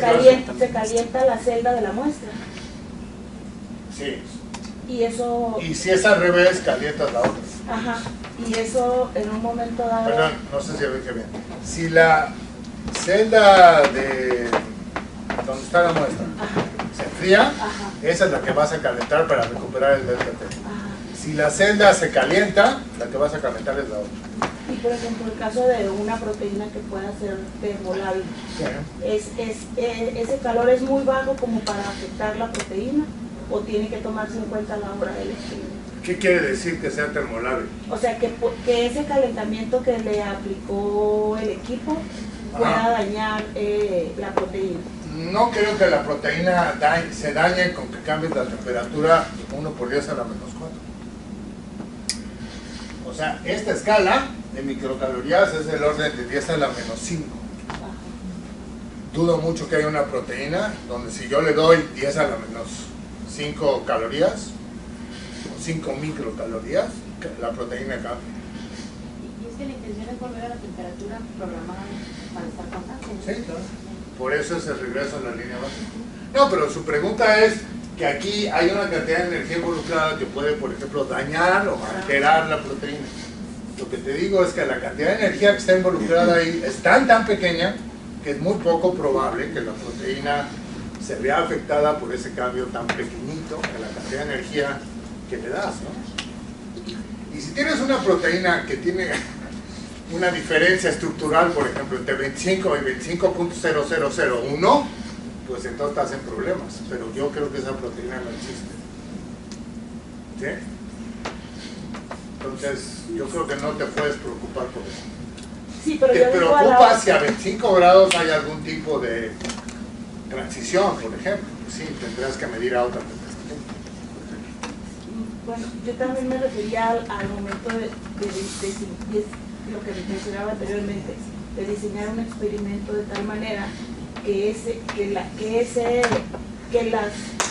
calienta la celda de la muestra. Sí. Y eso... Y si es al revés, calientas la otra. Ajá. Y eso en un momento dado... Perdón, no sé si ve que bien. Si la celda de donde está la muestra se enfría, ajá, esa es la que vas a calentar para recuperar el delta T. ajá. Si la celda se calienta, la que vas a calentar es la otra. Y por ejemplo, el caso de una proteína que pueda ser termolable, ¿ese calor es muy bajo como para afectar la proteína o tiene que tomarse en cuenta a la hora del experimento? ¿Qué quiere decir que sea termolable? O sea, que ese calentamiento que le aplicó el equipo pueda dañar la proteína. No creo que la proteína se dañe con que cambies la temperatura 1 por 10 a la menos 4. O sea, esta escala de microcalorías es del orden de 10 a la menos 5. Dudo mucho que haya una proteína donde si yo le doy 10 a la menos 5 calorías o 5 microcalorías, la proteína cambia. Y es que la intención es volver a la temperatura programada para estar constante. Sí, claro. Por eso es el regreso a la línea base. No, pero su pregunta es que aquí hay una cantidad de energía involucrada que puede, por ejemplo, dañar o alterar la proteína. Lo que te digo es que la cantidad de energía que está involucrada ahí es tan pequeña que es muy poco probable que la proteína se vea afectada por ese cambio tan pequeñito en la cantidad de energía que le das, ¿no? Y si tienes una proteína que tiene una diferencia estructural, por ejemplo, entre 25 y 25.0001, pues entonces estás en problemas. Pero yo creo que esa proteína no existe. ¿Sí? Entonces, yo creo que no te puedes preocupar por eso. Sí, pero ¿Te yo digo preocupa si a 25 grados hay algún tipo de transición, por ejemplo, pues sí, tendrás que medir a otra temperatura. Bueno, yo también me refería al momento de lo que mencionaba anteriormente, de diseñar un experimento de tal manera que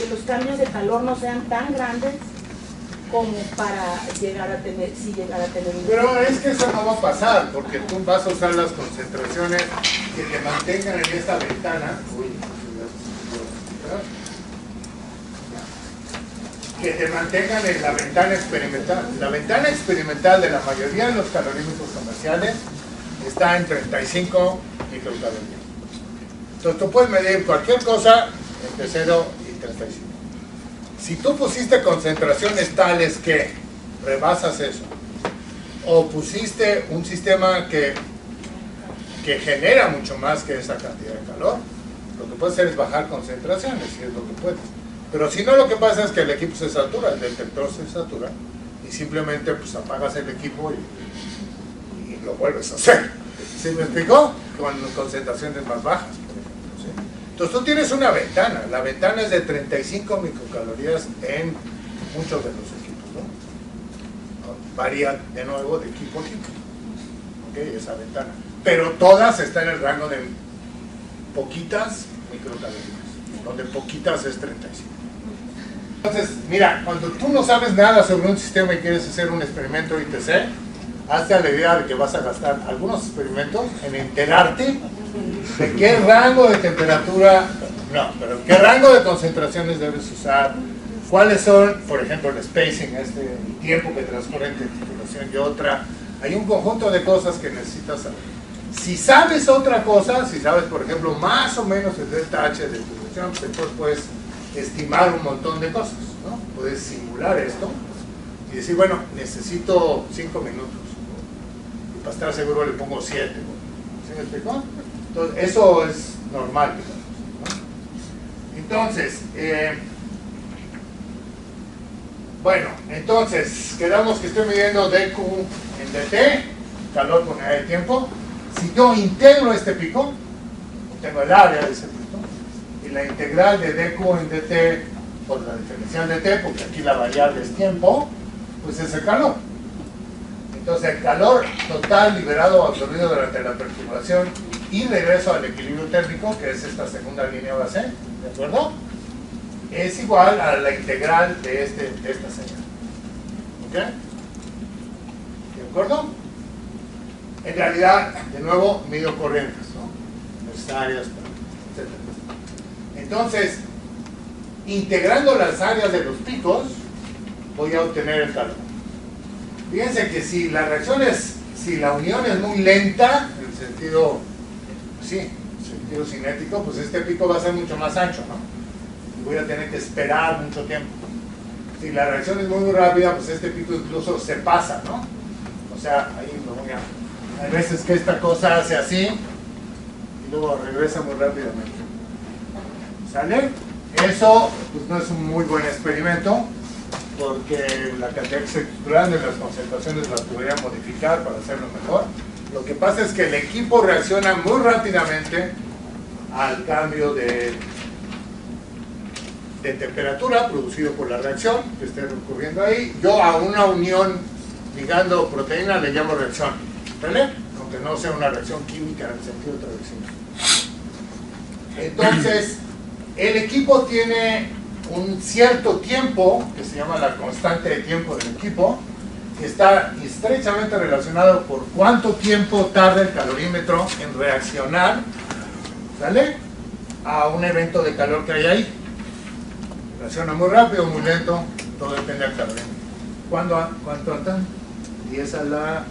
los cambios de calor no sean tan grandes como para llegar a tener un... Pero es que eso no va a pasar, porque tú vas a usar las concentraciones que te mantengan en esta ventana. Que te mantengan en la ventana experimental. La ventana experimental de la mayoría de los calorímetros comerciales está en 35 microcalorías. Entonces tú puedes medir cualquier cosa entre 0 y 35. Si tú pusiste concentraciones tales que rebasas eso, o pusiste un sistema que genera mucho más que esa cantidad de calor, lo que puedes hacer es bajar concentraciones, si es lo que puedes. Pero si no, lo que pasa es que el equipo se satura, el detector se satura, y simplemente pues apagas el equipo y lo vuelves a hacer. ¿Sí me explicó? Con concentraciones más bajas, por ejemplo, ¿sí? Entonces tú tienes una ventana, la ventana es de 35 microcalorías en muchos de los equipos, ¿no? Varía de nuevo de equipo a equipo, ¿ok? Esa ventana. Pero todas están en el rango de poquitas microcalorías, donde poquitas es 35. Entonces, mira, cuando tú no sabes nada sobre un sistema y quieres hacer un experimento ITC, hazte a la idea de que vas a gastar algunos experimentos en enterarte de qué rango de temperatura, pero qué rango de concentraciones debes usar, cuáles son, por ejemplo, el spacing, el tiempo que transcurre entre titulación y otra. Hay un conjunto de cosas que necesitas saber. Si sabes otra cosa, si sabes, por ejemplo, más o menos el delta H de titulación, pues entonces puedes estimar un montón de cosas, ¿no? Puedes simular esto y decir, bueno, necesito 5 minutos, y para estar seguro le pongo 7. ¿Sí me explicó? Entonces, eso es normal, digamos, ¿no? Entonces, bueno, entonces, quedamos que estoy midiendo dQ en dt, calor por unidad de tiempo. Si yo integro este pico, tengo el área de ese pico, y la integral de dQ en dt por la diferencial de t, porque aquí la variable es tiempo, pues es el calor. Entonces el calor total liberado o absorbido durante la perturbación y regreso al equilibrio térmico, que es esta segunda línea base, ¿de acuerdo? Es igual a la integral de esta señal. ¿Ok? ¿De acuerdo? En realidad, de nuevo, mido corrientes, ¿no? Necesarias, etc. Entonces, integrando las áreas de los picos, voy a obtener el calor. Fíjense que si la unión es muy lenta, en el sentido, sí, sentido cinético, pues este pico va a ser mucho más ancho, ¿no? Y voy a tener que esperar mucho tiempo. Si la reacción es muy rápida, pues este pico incluso se pasa, ¿no? O sea, ahí lo voy a... Hay veces que esta cosa hace así y luego regresa muy rápidamente. ¿Sale? Eso pues no es un muy buen experimento, porque la cantidad que se grande las concentraciones las podría modificar para hacerlo mejor. Lo que pasa es que el equipo reacciona muy rápidamente al cambio de temperatura producido por la reacción que esté ocurriendo ahí. Yo a una unión ligando proteína le llamo reacción, ¿vale? Aunque no sea una reacción química en el sentido tradicional. Entonces, el equipo tiene un cierto tiempo, que se llama la constante de tiempo del equipo, que está estrechamente relacionado por cuánto tiempo tarda el calorímetro en reaccionar, ¿vale?, a un evento de calor que hay ahí. Reacciona muy rápido, muy lento, todo depende del calorímetro. ¿Cuánto andan? 10 a la...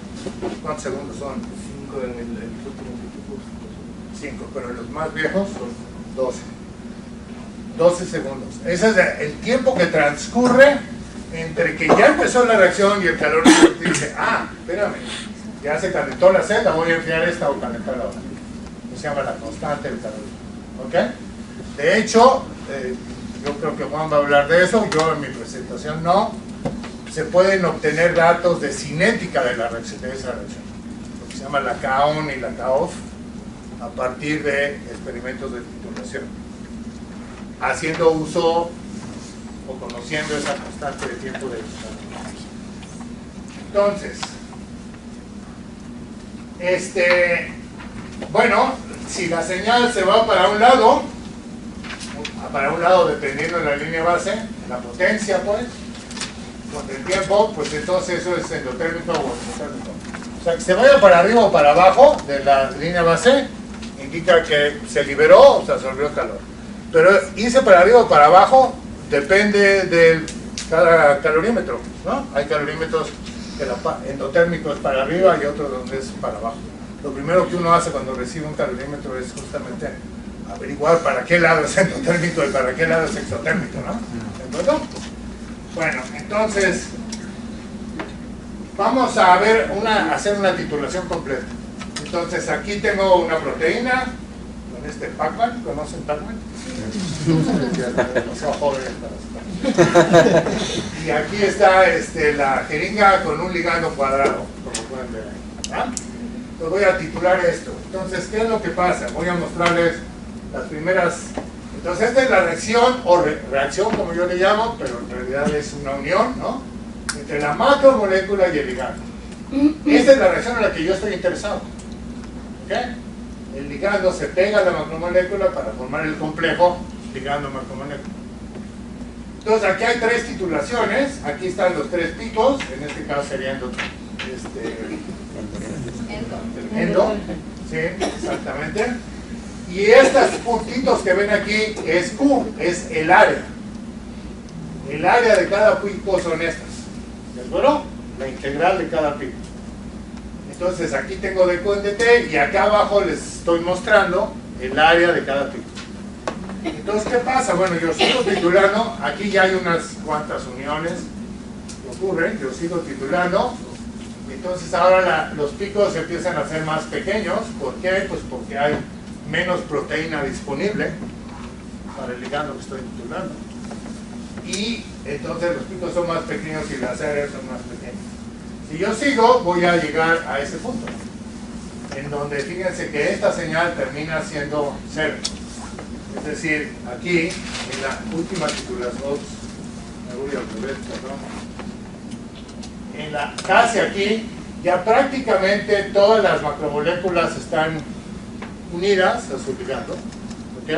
¿Cuántos segundos son? 5 en el último equipo. 5, pero los más viejos son 12. 12 segundos. Ese es el tiempo que transcurre entre que ya empezó la reacción y el calor dice, espérame, ya se calentó la celda, voy a enfriar esta o calentar la otra. Eso se llama la constante del calor. ¿Ok? De hecho, yo creo que Juan va a hablar de eso, yo en mi presentación no. Se pueden obtener datos de cinética de la reacción, de esa reacción, lo que se llama la K-on y la K-off, a partir de experimentos de titulación. haciendo uso o conociendo esa constante de tiempo de glutamina. Entonces, bueno, si la señal se va para un lado dependiendo de la línea base, la potencia pues, con el tiempo, pues entonces eso es endotérmico o exotérmico. O sea, que se vaya para arriba o para abajo de la línea base, indica que se liberó o se absorbió calor. Pero irse para arriba o para abajo depende de cada calorímetro, ¿no? Hay calorímetros que endotérmico es para arriba y otro donde es para abajo. Lo primero que uno hace cuando recibe un calorímetro es justamente averiguar para qué lado es endotérmico y para qué lado es exotérmico, ¿no? ¿De acuerdo? Bueno, entonces vamos a ver hacer una titulación completa. Entonces aquí tengo una proteína con este Pac-Man. ¿Conocen Pac-Man? Demasiado jóvenes para eso. Y aquí está la jeringa con un ligando cuadrado, como pueden ver ahí, ¿verdad? Entonces voy a titular esto. Entonces, ¿qué es lo que pasa? Voy a mostrarles las primeras. Entonces esta es la reacción o reacción como yo le llamo, pero en realidad es una unión, ¿no? Entre la macromolécula y el ligando. Esta es la reacción en la que yo estoy interesado. ¿Ok? El ligando se pega a la macromolécula para formar el complejo ligando-macromolécula. Entonces aquí hay tres titulaciones. Aquí están los tres picos. En este caso serían endo. Sí, exactamente. Y estos puntitos que ven aquí es Q, es el área. El área de cada pico son estas. ¿De acuerdo? La integral de cada pico. Entonces aquí tengo de Q en dt y acá abajo les estoy mostrando el área de cada pico. Entonces, ¿qué pasa? Bueno, yo sigo titulando. Aquí ya hay unas cuantas uniones que ocurren. Yo sigo titulando. Entonces ahora los picos empiezan a ser más pequeños. ¿Por qué? Pues porque hay menos proteína disponible para el ligando que estoy titulando. Y entonces los picos son más pequeños y las áreas son más pequeñas. Si yo sigo, voy a llegar a ese punto, en donde fíjense que esta señal termina siendo cero. Es decir, aquí, en la última titulación, me voy al revés, perdón. Casi aquí, ya prácticamente todas las macromoléculas están unidas a su ligando, ¿ok?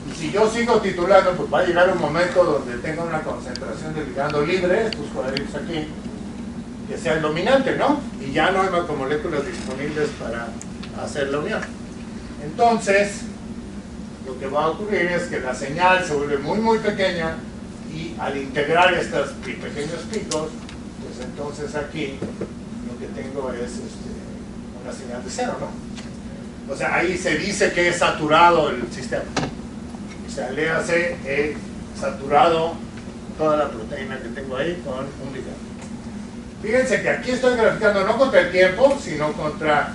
Y si yo sigo titulando, pues va a llegar un momento donde tenga una concentración de ligando libre, estos cuadritos aquí, que sea el dominante, ¿no? Y ya no hay macromoléculas disponibles para hacer la unión. Entonces, lo que va a ocurrir es que la señal se vuelve muy muy pequeña y al integrar estos pequeños picos, pues entonces aquí lo que tengo es una señal de cero, ¿no? O sea, ahí se dice que es saturado el sistema. O sea, léase, he saturado toda la proteína que tengo ahí con un ligando. Fíjense que aquí estoy graficando no contra el tiempo, sino contra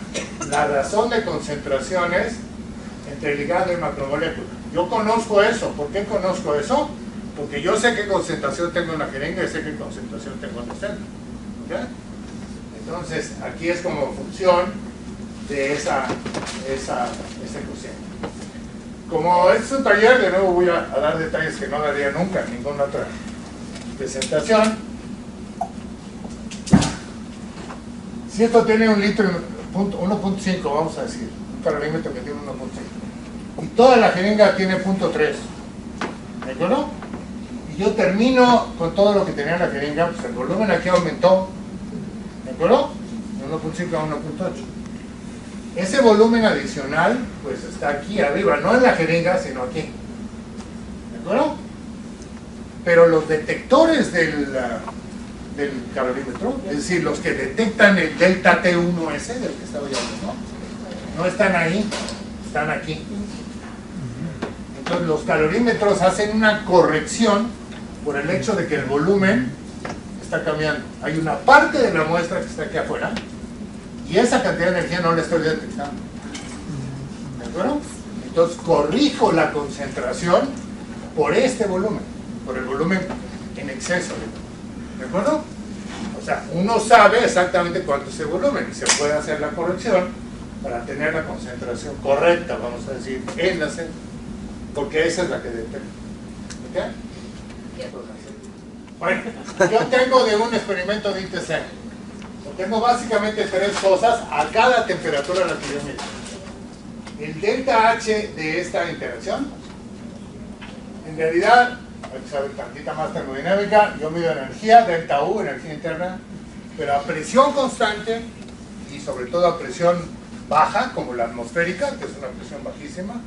la razón de concentraciones entre ligando y macromolécula. Yo conozco eso. ¿Por qué conozco eso? Porque yo sé qué concentración tengo en la jeringa y sé qué concentración tengo en el centro. ¿Okay? Entonces, aquí es como función de ese cociente. Como es un taller, de nuevo voy a dar detalles que no daría nunca en ninguna otra presentación. Si esto tiene un litro, 1.5, vamos a decir, un calorímetro que tiene 1.5, y toda la jeringa tiene 0.3, ¿de acuerdo? Y yo termino con todo lo que tenía la jeringa, pues el volumen aquí aumentó, ¿de acuerdo? De 1.5 a 1.8. Ese volumen adicional, pues está aquí arriba, no en la jeringa, sino aquí, ¿de acuerdo? Pero los detectores del calorímetro, es decir, los que detectan el delta T1S del que estaba hablando, no están ahí, están aquí. Entonces los calorímetros hacen una corrección por el hecho de que el volumen está cambiando. Hay una parte de la muestra que está aquí afuera y esa cantidad de energía no la estoy detectando, ¿de acuerdo? Entonces corrijo la concentración por este volumen, por el volumen en exceso, ¿de acuerdo? O sea, uno sabe exactamente cuánto es el volumen y se puede hacer la corrección para tener la concentración correcta, vamos a decir, en la celda. porque esa es la que detecta. ¿Ok? Bueno, yo tengo de un experimento de ITC, tengo básicamente tres cosas a cada temperatura a la que yo mido. El delta H de esta interacción, en realidad, hay que saber tantita más termodinámica, yo mido energía, delta U, energía interna, pero a presión constante y sobre todo a presión baja, como la atmosférica, que es una presión bajísima,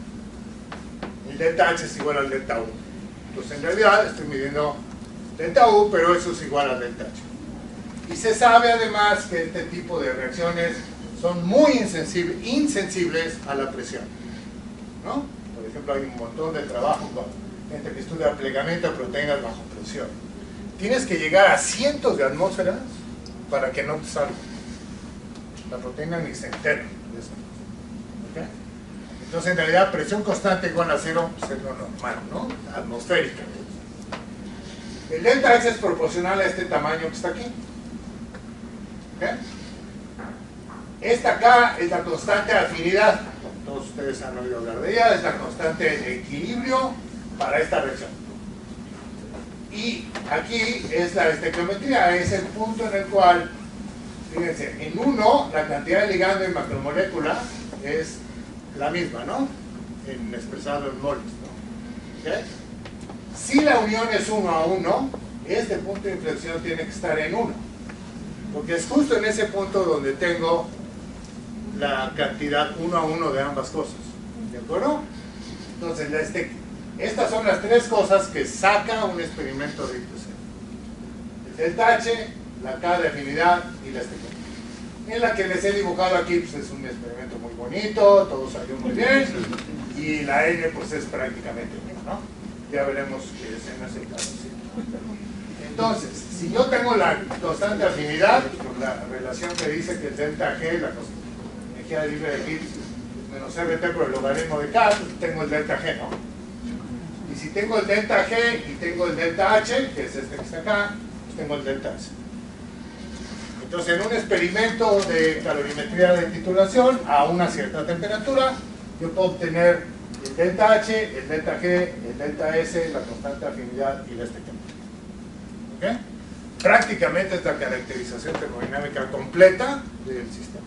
el delta H es igual al delta U. Entonces en realidad estoy midiendo delta U, pero eso es igual al delta H. Y se sabe además que este tipo de reacciones son muy insensibles a la presión, ¿no? Por ejemplo, hay un montón de trabajo con gente que estudia plegamiento de proteínas bajo presión. Tienes que llegar a cientos de atmósferas para que no te salga. La proteína ni se entera de eso. ¿Okay? Entonces, en realidad, presión constante igual a cero es lo normal, ¿no? Atmosférica. El delta H es proporcional a este tamaño que está aquí. ¿Okay? Esta acá es la constante de afinidad. Todos ustedes han oído hablar de ella. Es la constante de equilibrio para esta reacción. Y aquí es la estequiometría. Es el punto en el cual, fíjense, en 1 la cantidad de ligando en macromolécula es la misma, ¿no? Expresado en moles, ¿no? ¿Okay? Si la unión es 1 a 1, este punto de inflexión tiene que estar en 1. Porque es justo en ese punto donde tengo la cantidad 1 a 1 de ambas cosas. ¿De acuerdo? Entonces, estas son las tres cosas que saca un experimento de ITC. El delta H, la K de afinidad y la estequiometría. En la que les he dibujado aquí, pues es un experimento muy bonito, todo salió muy bien, y la N pues es prácticamente 1, ¿no? Ya veremos que ese no es el caso. ¿Sí? Entonces, si yo tengo la constante de afinidad, la relación que dice que el delta G, la energía libre de Gibbs, menos RT por el logaritmo de K, tengo el delta G, ¿no? Y si tengo el delta G y tengo el delta H, que es este que está acá, pues tengo el delta H. Entonces, en un experimento de calorimetría de titulación a una cierta temperatura, yo puedo obtener el delta H, el delta G, el delta S, la constante de afinidad y la estequiometría. ¿Okay? Prácticamente es la caracterización termodinámica completa del sistema.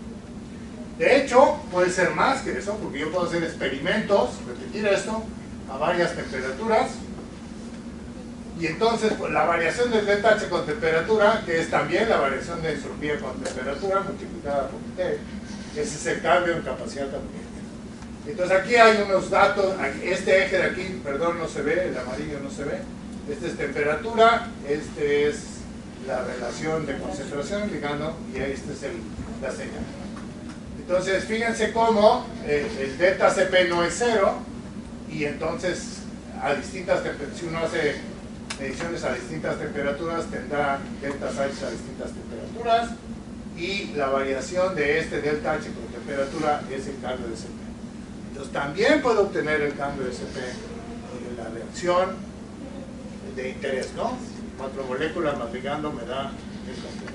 De hecho, puede ser más que eso, porque yo puedo hacer experimentos, repetir esto a varias temperaturas, y entonces pues, la variación del delta H con temperatura, que es también la variación de entropía con temperatura multiplicada por T, ese es el cambio en capacidad termodinámica. Entonces aquí hay unos datos, este eje de aquí, perdón, no se ve, el amarillo no se ve. Esta es temperatura, este es la relación de concentración ligando y este es la señal. Entonces fíjense cómo el delta Cp no es 0 y entonces a distintas si uno hace mediciones a distintas temperaturas tendrá deltas H a distintas temperaturas y la variación de este delta H con temperatura es el cambio de Cp. Entonces también puedo obtener el cambio de Cp en la reacción de interés, ¿no? Macromoléculas más ligando me da el cambio.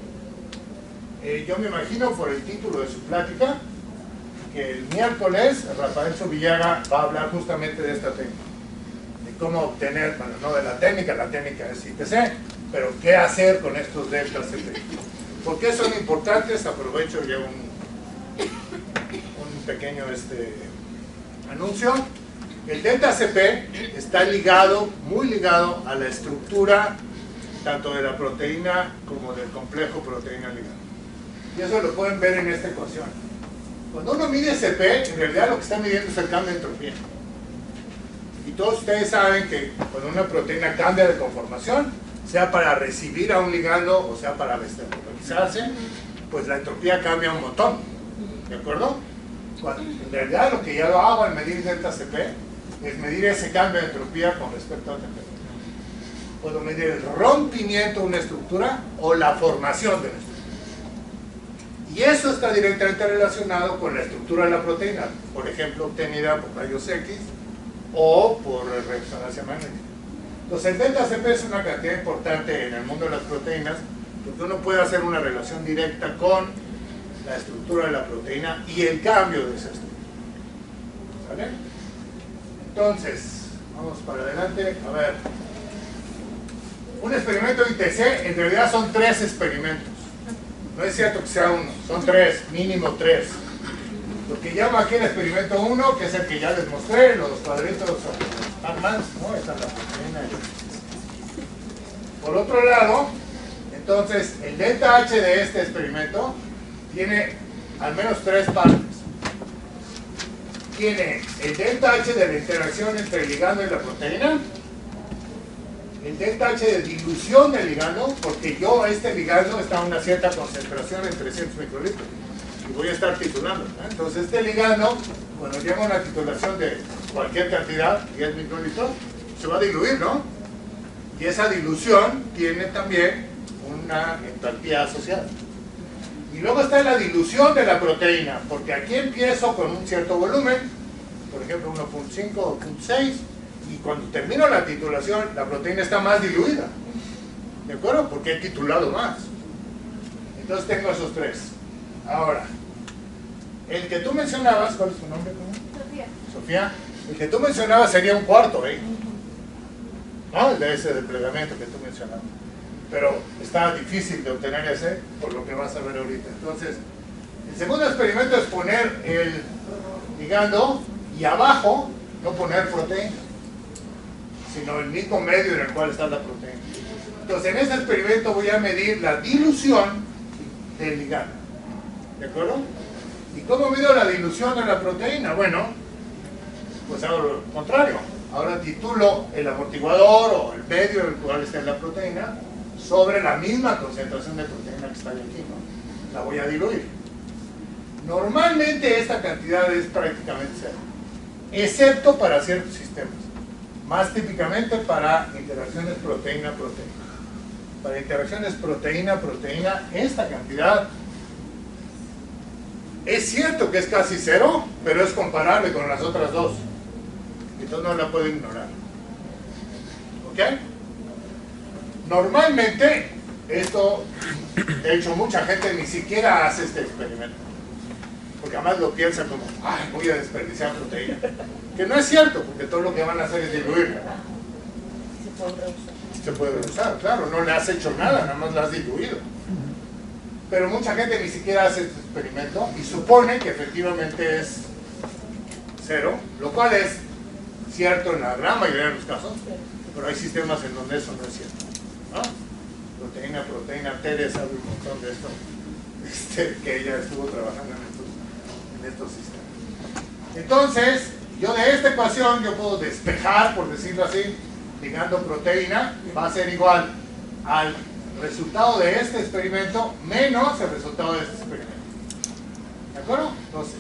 Yo me imagino por el título de su plática que el miércoles Rafael Zubillaga va a hablar justamente de esta técnica, de cómo obtener, bueno, no de la técnica es ITC, pero qué hacer con estos deltas Cp. ¿Por qué son importantes? Aprovecho ya un pequeño anuncio. El delta Cp está ligado, muy ligado a la estructura tanto de la proteína como del complejo proteína ligado. Y eso lo pueden ver en esta ecuación. Cuando uno mide Cp, en realidad lo que está midiendo es el cambio de entropía. Y todos ustedes saben que cuando una proteína cambia de conformación, sea para recibir a un ligando o sea para destabilizarse, pues la entropía cambia un montón. ¿De acuerdo? En realidad lo que yo hago al medir delta Cp es medir ese cambio de entropía con respecto a la temperatura. Puedo medir el rompimiento de una estructura o la formación de una estructura. Y eso está directamente relacionado con la estructura de la proteína, por ejemplo, obtenida por rayos X o por resonancia magnética. Entonces el delta Cp es una cantidad importante en el mundo de las proteínas porque uno puede hacer una relación directa con la estructura de la proteína y el cambio de esa estructura. ¿Vale? Entonces, Vamos para adelante. A ver. Un experimento ITC en realidad son 3 experimentos. No es cierto que sea uno, son 3, mínimo 3. Lo que llamo aquí el experimento 1, que es el que ya les mostré, los cuadritos son más, ¿no? Esta es la proteína. Por otro lado, entonces, el delta H de este experimento tiene al menos 3 partes. Tiene el delta H de la interacción entre el ligando y la proteína, el delta H de dilución del ligando, porque este ligando está a una cierta concentración en 300 microlitros, y voy a estar titulando, ¿eh? Entonces este ligando, cuando llega a una titulación de cualquier cantidad, 10 microlitros, se va a diluir, ¿no? Y esa dilución tiene también una entalpía asociada. Y luego está la dilución de la proteína, porque aquí empiezo con un cierto volumen, por ejemplo 1.5 o 0.6, y cuando termino la titulación, la proteína está más diluida. ¿De acuerdo? Porque he titulado más. Entonces tengo esos 3. Ahora, el que tú mencionabas, ¿cuál es tu nombre? Sofía. Sofía. El que tú mencionabas sería un cuarto, ¿eh? ¿No? El de ese desplegamiento que tú mencionabas. Pero está difícil de obtener ese, por lo que vas a ver ahorita. Entonces, el segundo experimento es poner el ligando y abajo no poner proteína, sino el mismo medio en el cual está la proteína. Entonces, en este experimento voy a medir la dilución del ligando. ¿De acuerdo? ¿Y cómo mido la dilución de la proteína? Bueno, pues hago lo contrario. Ahora titulo el amortiguador o el medio en el cual está la proteína sobre la misma concentración de proteína que está aquí, ¿no? La voy a diluir. Normalmente esta cantidad es prácticamente cero, excepto para ciertos sistemas. Más típicamente para interacciones proteína-proteína. Para interacciones proteína-proteína, esta cantidad es cierto que es casi cero, pero es comparable con las otras dos. Entonces no la puedo ignorar. ¿Ok? Normalmente, esto, de hecho, mucha gente ni siquiera hace este experimento. Porque además lo piensa como, ay, voy a desperdiciar proteína. Que no es cierto, porque todo lo que van a hacer es diluirla. Se puede reusar, claro, no le has hecho nada, nada más la has diluido. Pero mucha gente ni siquiera hace este experimento y supone que efectivamente es cero, lo cual es cierto en la gran mayoría de los casos, pero hay sistemas en donde eso no es cierto, ¿no? Proteína, Tere sabe un montón de esto, que ella estuvo trabajando en estos sistemas. Entonces, yo de esta ecuación yo puedo despejar, por decirlo así, ligando proteína, va a ser igual al resultado de este experimento menos el resultado de este experimento. ¿De acuerdo? Entonces,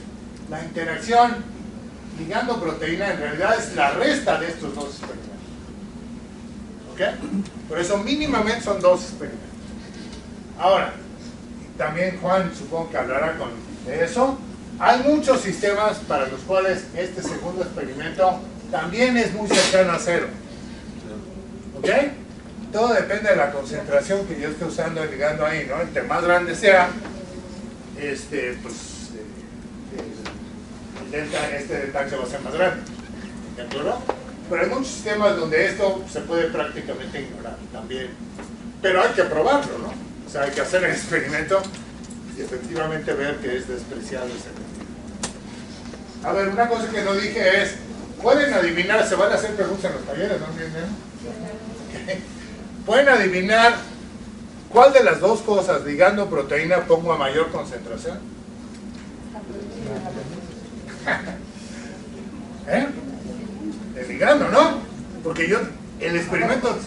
la interacción ligando proteína en realidad es la resta de estos dos experimentos. ¿Ok? Por eso mínimamente son 2 experimentos. Ahora, también Juan supongo que hablará de eso. Hay muchos sistemas para los cuales este segundo experimento también es muy cercano a cero. ¿Ok? Todo depende de la concentración que yo esté usando el ligando ahí, ¿no? Entre más grande sea, pues el delta H va a ser más grande. ¿De acuerdo? Pero hay muchos sistemas donde esto se puede prácticamente ignorar también. Pero hay que probarlo, ¿no? O sea, hay que hacer el experimento y efectivamente ver que es despreciable esa cantidad. A ver, una cosa que no dije es, ¿pueden adivinar? Se van a hacer preguntas en los talleres, ¿no? Okay. ¿Pueden adivinar cuál de las dos cosas, ligando proteína, pongo a mayor concentración? ¿Eh? El ligando, ¿no? Porque yo, el experimento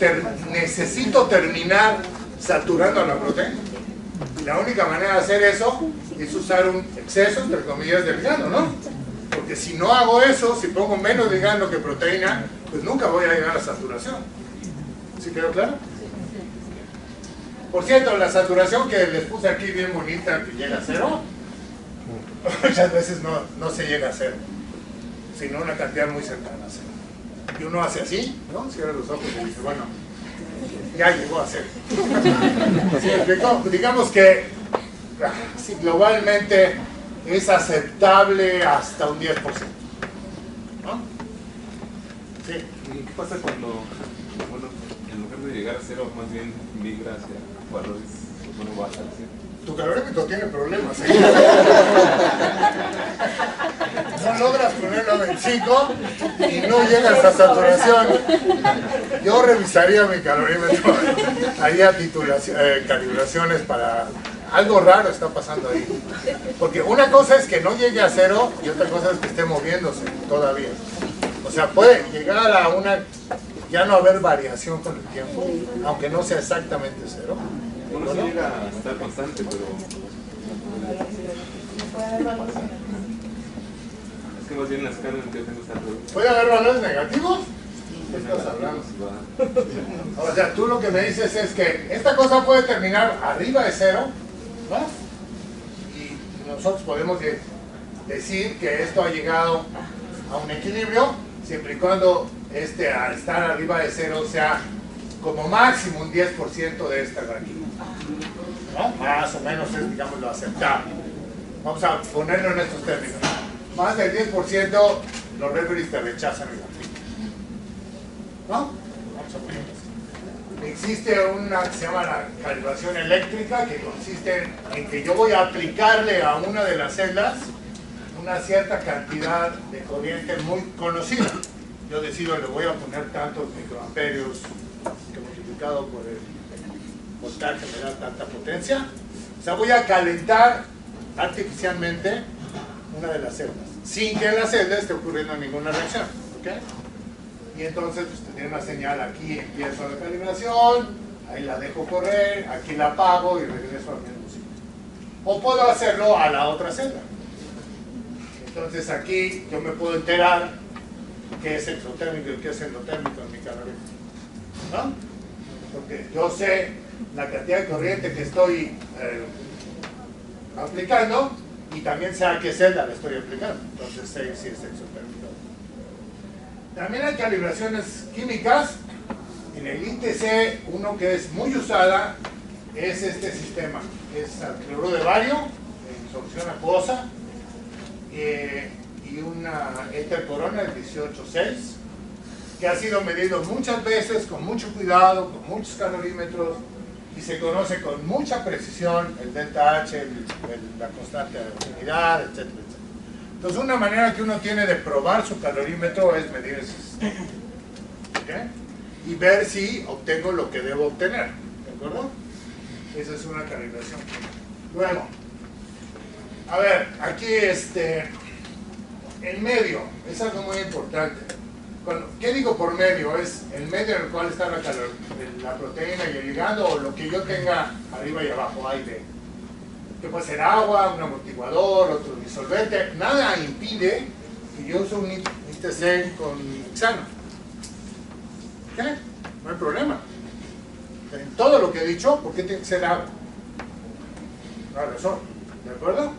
necesito terminar saturando a la proteína. Y la única manera de hacer eso es usar un exceso, entre comillas, de ligando, ¿no? Porque si no hago eso, si pongo menos ligando que proteína, pues nunca voy a llegar a saturación. ¿Sí quedó claro? Por cierto, la saturación que les puse aquí bien bonita, que llega a cero, muchas veces no se llega a cero, sino una cantidad muy cercana a cero. Y uno hace así, ¿no? Cierra los ojos y dice, bueno, ya llegó a cero. ¿Sí? Digamos que sí, globalmente es aceptable hasta un 10%. ¿No? Sí, ¿Y qué pasa cuando, bueno, en lugar de llegar a cero, más bien migra hacia valores, bueno, bajas? ¿Sí? Tu calorímetro tiene problemas, ¿eh? No logras ponerlo a 25 y no llegas a saturación. Yo revisaría mi calorímetro. Haría calibraciones para... Algo raro está pasando ahí. Porque una cosa es que no llegue a cero y otra cosa es que esté moviéndose todavía. O sea, puede llegar a una... ya no haber variación con el tiempo, aunque no sea exactamente cero. Uno sí llega a estar constante, pero... Es que más bien la escala en la que yo tengo está reducida. ¿Puede haber valores negativos? ¿Qué estás hablando? O sea, tú lo que me dices es que esta cosa puede terminar arriba de cero, ¿no? Y nosotros podemos decir que esto ha llegado a un equilibrio, siempre y cuando al estar arriba de cero sea como máximo un 10% de esta aquí, ¿no? Más o menos es, digamos, lo aceptable. Vamos a ponerlo en estos términos. Más del 10% los referees te rechazan el artículo, ¿no? Vamos a ponerlo así. Existe una que se llama la calibración eléctrica, que consiste en que yo voy a aplicarle a una de las celdas una cierta cantidad de corriente muy conocida. Yo decido, le voy a poner tantos microamperios que multiplicado por el voltaje me da tanta potencia. O sea, voy a calentar artificialmente una de las celdas, sin que en la celda esté ocurriendo ninguna reacción, ¿ok? Y entonces pues, tendría una señal aquí, empiezo la calibración, ahí la dejo correr, aquí la apago y regreso al mismo sitio. O puedo hacerlo a la otra celda. Entonces aquí yo me puedo enterar qué es exotérmico y qué es endotérmico en mi calorímetro, ¿no? Porque yo sé la cantidad de corriente que estoy aplicando y también sé a qué celda le estoy aplicando. Entonces sé si es exotérmico. También hay calibraciones químicas. En el ITC, uno que es muy usada es este sistema. Es cloruro de bario en solución acuosa y una éter corona, el 18,6, que ha sido medido muchas veces con mucho cuidado, con muchos calorímetros, y se conoce con mucha precisión el delta H, la constante de afinidad, etcétera, etcétera. Entonces, una manera que uno tiene de probar su calorímetro es medir ese sistema, ¿okay? Y ver si obtengo lo que debo obtener, ¿de acuerdo? Esa es una calibración. Luego, a ver, aquí el medio es algo muy importante. ¿Qué digo por medio? Es el medio en el cual está la proteína y el ligando, o lo que yo tenga arriba y abajo, A y B. Que puede ser agua, un amortiguador, otro disolvente. Nada impide que yo use un ITC con hexano. ¿Ok? No hay problema. En todo lo que he dicho, ¿por qué tiene que ser agua? No hay razón. ¿De acuerdo?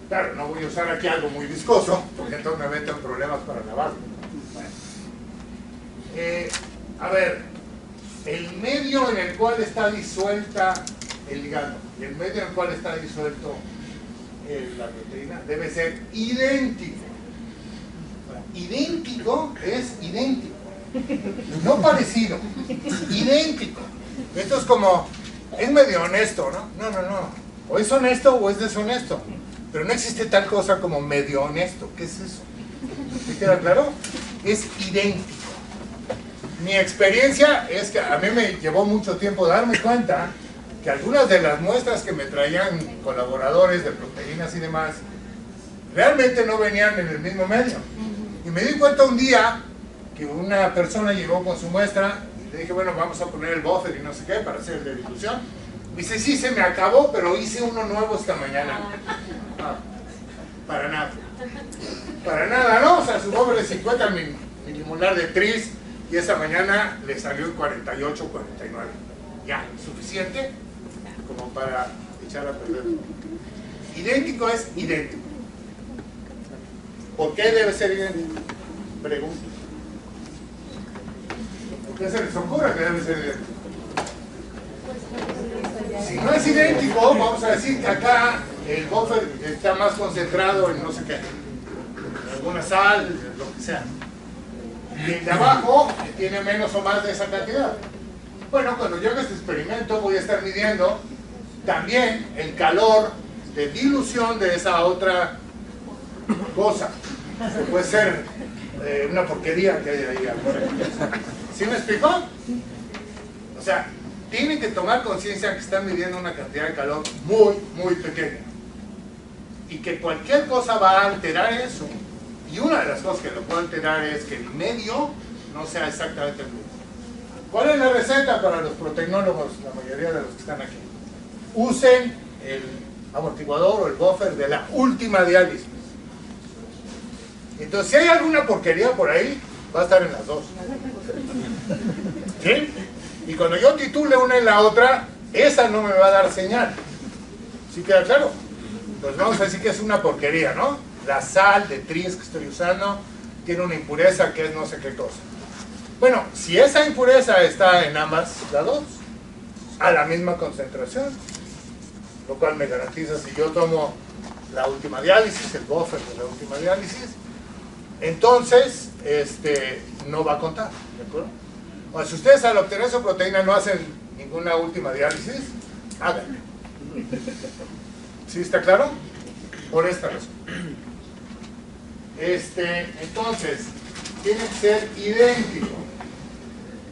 Claro, no voy a usar aquí algo muy viscoso, porque entonces me meto en problemas para lavarlo. Bueno. A ver, el medio en el cual está disuelta el ligando y el medio en el cual está disuelto la proteína debe ser idéntico. Idéntico es idéntico, no parecido, idéntico. Esto es como, es medio honesto, ¿no? No, o es honesto o es deshonesto, pero no existe tal cosa como medio honesto. ¿Qué es eso? ¿Me queda claro? Es idéntico. Mi experiencia es que a mí me llevó mucho tiempo darme cuenta que algunas de las muestras que me traían colaboradores de proteínas y demás realmente no venían en el mismo medio. Y me di cuenta un día que una persona llegó con su muestra y le dije, bueno, vamos a poner el buffer y no sé qué para hacer el de dilución. Me dice, sí, se me acabó, pero hice uno nuevo esta mañana. Para nada. Para nada, ¿no? O sea, su buffer de 50 milimolar de tris y esa mañana le salió en 48, 49. Ya, suficiente como para echar a perder. Idéntico es idéntico. ¿Por qué debe ser idéntico? Pregunto. ¿Por qué se les ocurre que debe ser idéntico? Si no es idéntico, vamos a decir que acá el buffer está más concentrado en no sé qué, en alguna sal, lo que sea. y el de abajo tiene menos o más de esa cantidad. Bueno, cuando yo haga este experimento voy a estar midiendo también el calor de dilución de esa otra cosa. Puede ser una porquería que hay ahí. ¿Sí me explicó? O sea, tienen que tomar conciencia que están midiendo una cantidad de calor muy, muy pequeña. Y que cualquier cosa va a alterar eso. Y una de las cosas que lo puede alterar es que el medio no sea exactamente el mismo. ¿Cuál es la receta para los protecnólogos, la mayoría de los que están aquí? Usen el amortiguador o el buffer de la última diálisis. Entonces, si hay alguna porquería por ahí, va a estar en las dos. ¿Sí? Y cuando yo titule una en la otra, esa no me va a dar señal. ¿Sí queda claro? Pues vamos a decir que es una porquería, ¿no? La sal de tris que estoy usando tiene una impureza que es no sé qué cosa. Bueno, si esa impureza está en ambas, las dos, a la misma concentración, lo cual me garantiza si yo tomo la última diálisis, el buffer de la última diálisis, entonces no va a contar, ¿de acuerdo? O sea, si ustedes al obtener su proteína no hacen ninguna última diálisis, háganlo. ¿Sí está claro? Por esta razón. Entonces, tiene que ser idéntico.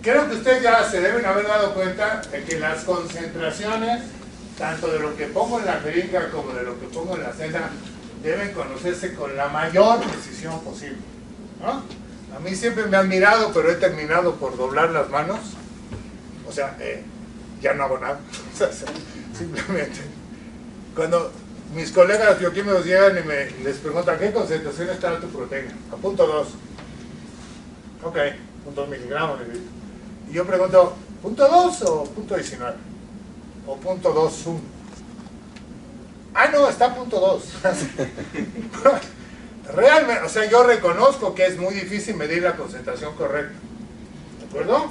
Creo que ustedes ya se deben haber dado cuenta de que las concentraciones, tanto de lo que pongo en la jeringa como de lo que pongo en la cena, deben conocerse con la mayor precisión posible, ¿no? A mí siempre me han mirado, pero he terminado por doblar las manos. O sea, ya no hago nada. O sea, simplemente. Cuando mis colegas bioquímicos llegan y les preguntan ¿qué concentración está tu proteína? A punto 2. Ok, 0.2 miligramos. Y yo pregunto, ¿punto 2 o punto 19? O punto 2.1. Ah, no, está a punto 2. Realmente, o sea, yo reconozco que es muy difícil medir la concentración correcta. ¿De acuerdo?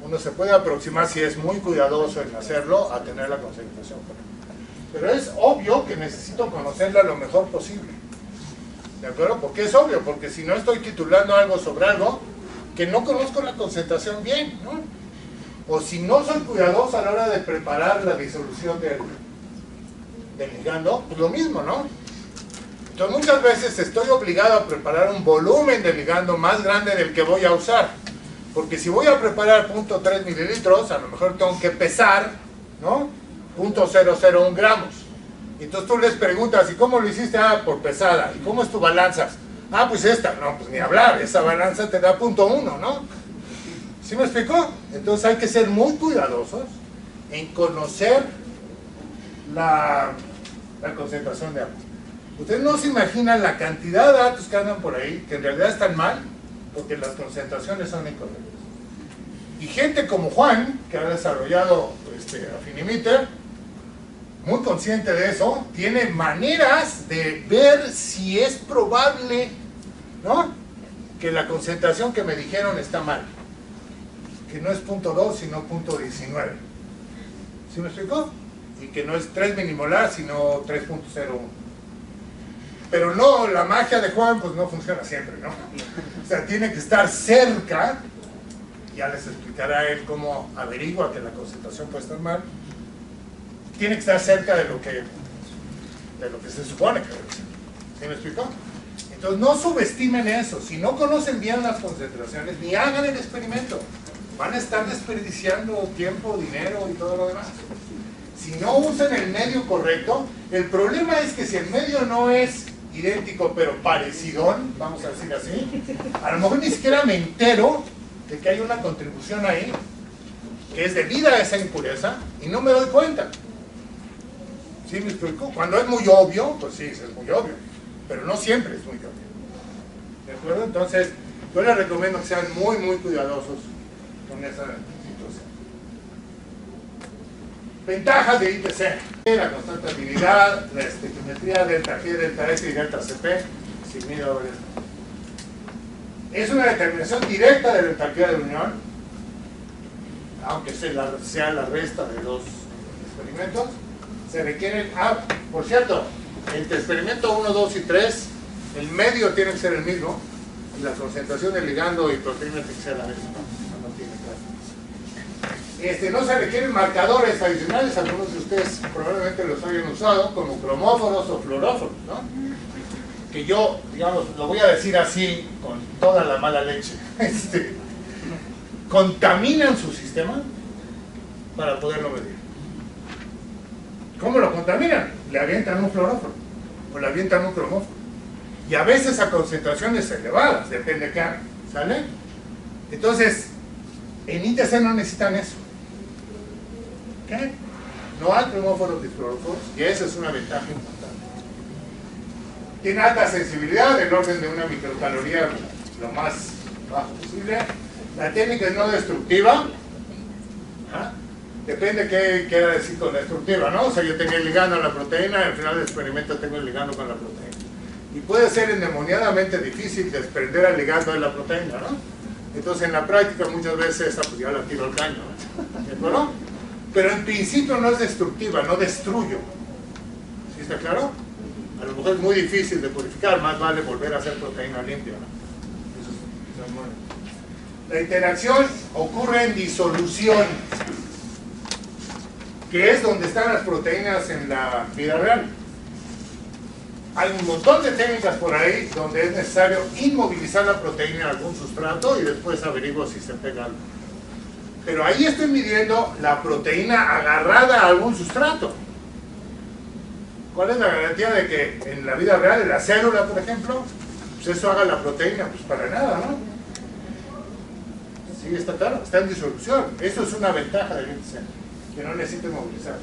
Uno se puede aproximar si es muy cuidadoso en hacerlo a tener la concentración correcta. Pero es obvio que necesito conocerla lo mejor posible. ¿De acuerdo? ¿Por qué es obvio? Porque si no estoy titulando algo sobre algo que no conozco la concentración bien, ¿no? O si no soy cuidadoso a la hora de preparar la disolución del ligando, pues lo mismo, ¿no? Entonces muchas veces estoy obligado a preparar un volumen de ligando más grande del que voy a usar. Porque si voy a preparar 0.3 mililitros, a lo mejor tengo que pesar, ¿no? 0.001 gramos. Entonces tú les preguntas, ¿y cómo lo hiciste? Ah, por pesada. ¿Y cómo es tu balanza? Ah, pues esta. No, pues ni hablar. Esa balanza te da 0.1, ¿no? ¿Sí me explicó? Entonces hay que ser muy cuidadosos en conocer la concentración de agua. Ustedes no se imaginan la cantidad de datos que andan por ahí, que en realidad están mal, porque las concentraciones son incorrectas. Y gente como Juan, que ha desarrollado Affinimitter, muy consciente de eso, tiene maneras de ver si es probable, ¿no?, que la concentración que me dijeron está mal. Que no es 0.2, sino 0.19. ¿Sí me explicó? Y que no es 3 milimolar, sino 3.01. Pero no, la magia de Juan pues no funciona siempre, ¿no? O sea, tiene que estar cerca, ya les explicará él cómo averigua que la concentración puede estar mal. Tiene que estar cerca de lo que se supone que debe ser. ¿Sí me explicó? Entonces no subestimen eso. Si no conocen bien las concentraciones, ni hagan el experimento. Van a estar desperdiciando tiempo, dinero y todo lo demás. Si no usan el medio correcto, el problema es que si el medio no es idéntico pero parecido, vamos a decir así, a lo mejor ni siquiera me entero de que hay una contribución ahí que es debida a esa impureza y no me doy cuenta. ¿Sí me explico? Cuando es muy obvio, pues sí, es muy obvio, pero no siempre es muy obvio. ¿De acuerdo? Entonces, yo les recomiendo que sean muy, muy cuidadosos con esa situación. Ventajas de IPC: la constantabilidad, la estequiometría delta G, delta S y delta CP, signido es una determinación directa de la entalpía de unión, aunque sea la resta de dos experimentos. Se requieren, por cierto, entre experimento 1, 2 y 3, el medio tiene que ser el mismo, y la concentración del ligando y proteína tiene que ser la misma, no tiene caso. No se requieren marcadores adicionales, algunos de ustedes probablemente los hayan usado, como cromóforos o fluoróforos, ¿no? Que yo, digamos, lo voy a decir así, con toda la mala leche, contaminan su sistema para poderlo medir. ¿Cómo lo contaminan? Le avientan un fluoróforo o le avientan un cromóforo. Y a veces a concentraciones elevadas, depende de qué hagan, ¿sale? Entonces, en ITC no necesitan eso. ¿Ok? No hay cromóforos ni fluoróforos, y esa es una ventaja importante. Tiene alta sensibilidad, del orden de una microcaloría lo más bajo posible. La técnica es no destructiva. ¿Ah? Depende qué quiera decir con destructiva, ¿no? O sea, yo tengo el ligando a la proteína, al final del experimento tengo el ligando con la proteína. Y puede ser endemoniadamente difícil desprender el ligando de la proteína, ¿no? Entonces, en la práctica, muchas veces esa pues ya la tiro al caño, ¿no? ¿De acuerdo? Pero en principio no es destructiva, no destruyo. ¿Sí está claro? A lo mejor es muy difícil de purificar, más vale volver a hacer proteína limpia, ¿no? Eso es bueno. La interacción ocurre en disolución, que es donde están las proteínas en la vida real. Hay un montón de técnicas por ahí donde es necesario inmovilizar la proteína en algún sustrato y después averiguo si se pega algo. Pero ahí estoy midiendo la proteína agarrada a algún sustrato. ¿Cuál es la garantía de que en la vida real, en la célula, por ejemplo, pues eso haga la proteína? Pues para nada, ¿no? Sí, está claro, está en disolución. Eso es una ventaja del índice, que no necesita movilizar.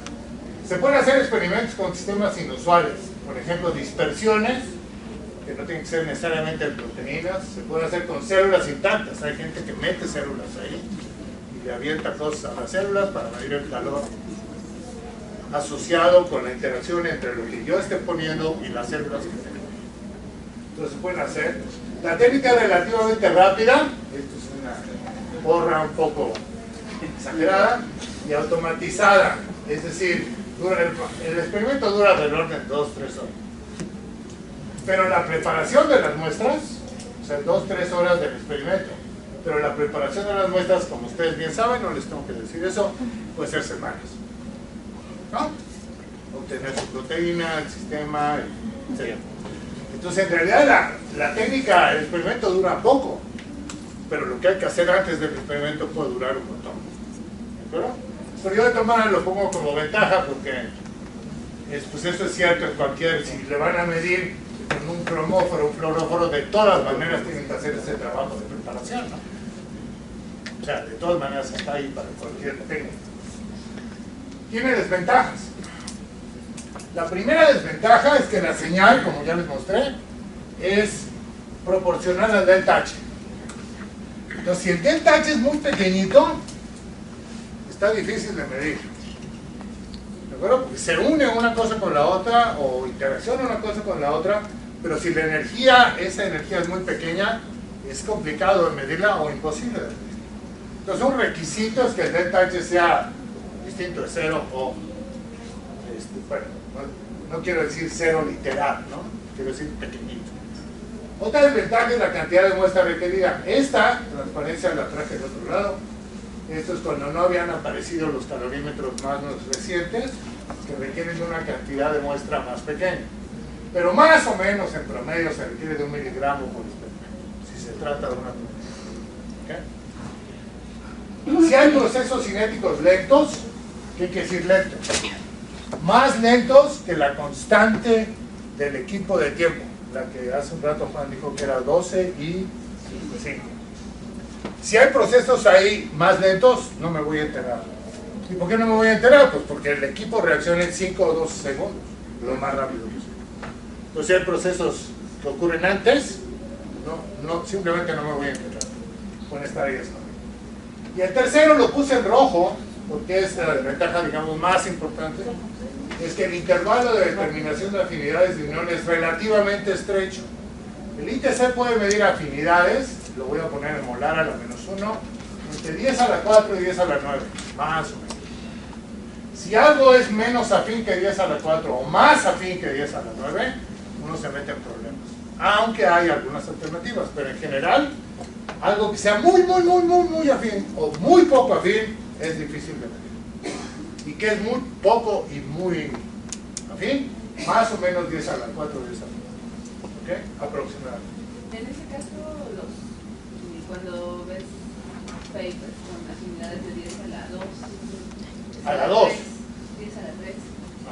Se pueden hacer experimentos con sistemas inusuales, por ejemplo, dispersiones, que no tienen que ser necesariamente en proteínas. Se puede hacer con células intactas. Hay gente que mete células ahí y le avienta cosas a las células para medir el calor asociado con la interacción entre lo que yo esté poniendo y las células que tengo. Entonces se pueden hacer. La técnica es relativamente rápida, esto es una porra un poco exagerada, y automatizada, es decir, el experimento dura alrededor de 2-3 horas. Pero la preparación de las muestras, o sea, 2-3 horas del experimento, pero la preparación de las muestras, como ustedes bien saben, no les tengo que decir eso, puede ser semanas, ¿no? Obtener su proteína, el sistema, etc. Entonces, en realidad, la técnica, el experimento dura poco, pero lo que hay que hacer antes del experimento puede durar un montón. ¿De acuerdo? Pero yo de todas maneras lo pongo como ventaja porque pues eso es cierto en cualquier, si le van a medir con un cromóforo, un fluoróforo, de todas maneras tienen que hacer ese trabajo de preparación, ¿no? O sea, de todas maneras está ahí para cualquier técnica. Tiene desventajas. La primera desventaja es que la señal, como ya les mostré, es proporcional al delta H. Entonces, si el delta H es muy pequeñito, está difícil de medir. ¿De acuerdo? Porque se une una cosa con la otra o interacciona una cosa con la otra, pero si la energía, esa energía es muy pequeña, es complicado de medirla o imposible de medir. Entonces, un requisito es que el delta H sea distinto de cero o, bueno, no quiero decir cero literal, ¿no? Quiero decir pequeñito. Otra desventaja es la cantidad de muestra requerida. Esta transparencia la traje del otro lado. Esto es cuando no habían aparecido los calorímetros más recientes, que requieren de una cantidad de muestra más pequeña. Pero más o menos en promedio se requiere de 1 miligramo por experimento, si se trata de una proteína. ¿Okay? Si hay procesos cinéticos lentos, ¿qué quiere decir lentos? Más lentos que la constante del equipo de tiempo, la que hace un rato Juan dijo que era 12 y 5. Si hay procesos ahí más lentos, no me voy a enterar. ¿Y por qué no me voy a enterar? Pues porque el equipo reacciona en 5 o 12 segundos, lo más rápido posible. Entonces, si hay procesos que ocurren antes, simplemente no me voy a enterar. Pueden estar ahí escondidos. Y el tercero lo puse en rojo, porque es la desventaja, digamos, más importante, es que el intervalo de determinación de afinidades de unión es relativamente estrecho. El ITC puede medir afinidades, lo voy a poner en molar a la -1, entre 10 a la 4 y 10 a la 9, más o menos. Si algo es menos afín que 10 a la 4 o más afín que 10 a la 9, uno se mete en problemas. Aunque hay algunas alternativas, pero en general, algo que sea muy afín o muy poco afín es difícil de medir. Y que es muy poco y muy afín, más o menos 10 a la 4, 10 a la 4. ¿Ok? Aproximadamente. En ese caso, cuando ves papers con afinidades de 10 a la 2, a la 2, 10 a la 3,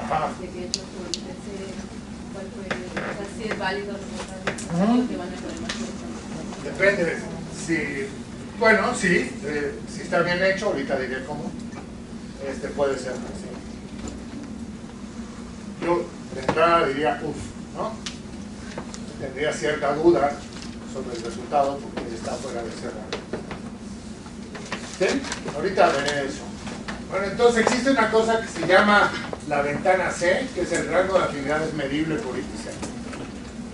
ajá, de que hecho por ese, ¿cuál fue? O sea, si es válido, no que van a poner más cosas. Depende. Si, bueno, sí, si está bien hecho, ahorita diré cómo. Puede ser así. Yo de entrada diría, ¿no? Tendría cierta duda sobre el resultado porque está fuera de ese rango. ¿Sí? Ahorita veré eso. Bueno, entonces existe una cosa que se llama la ventana C, que es el rango de afinidades medible por IPC.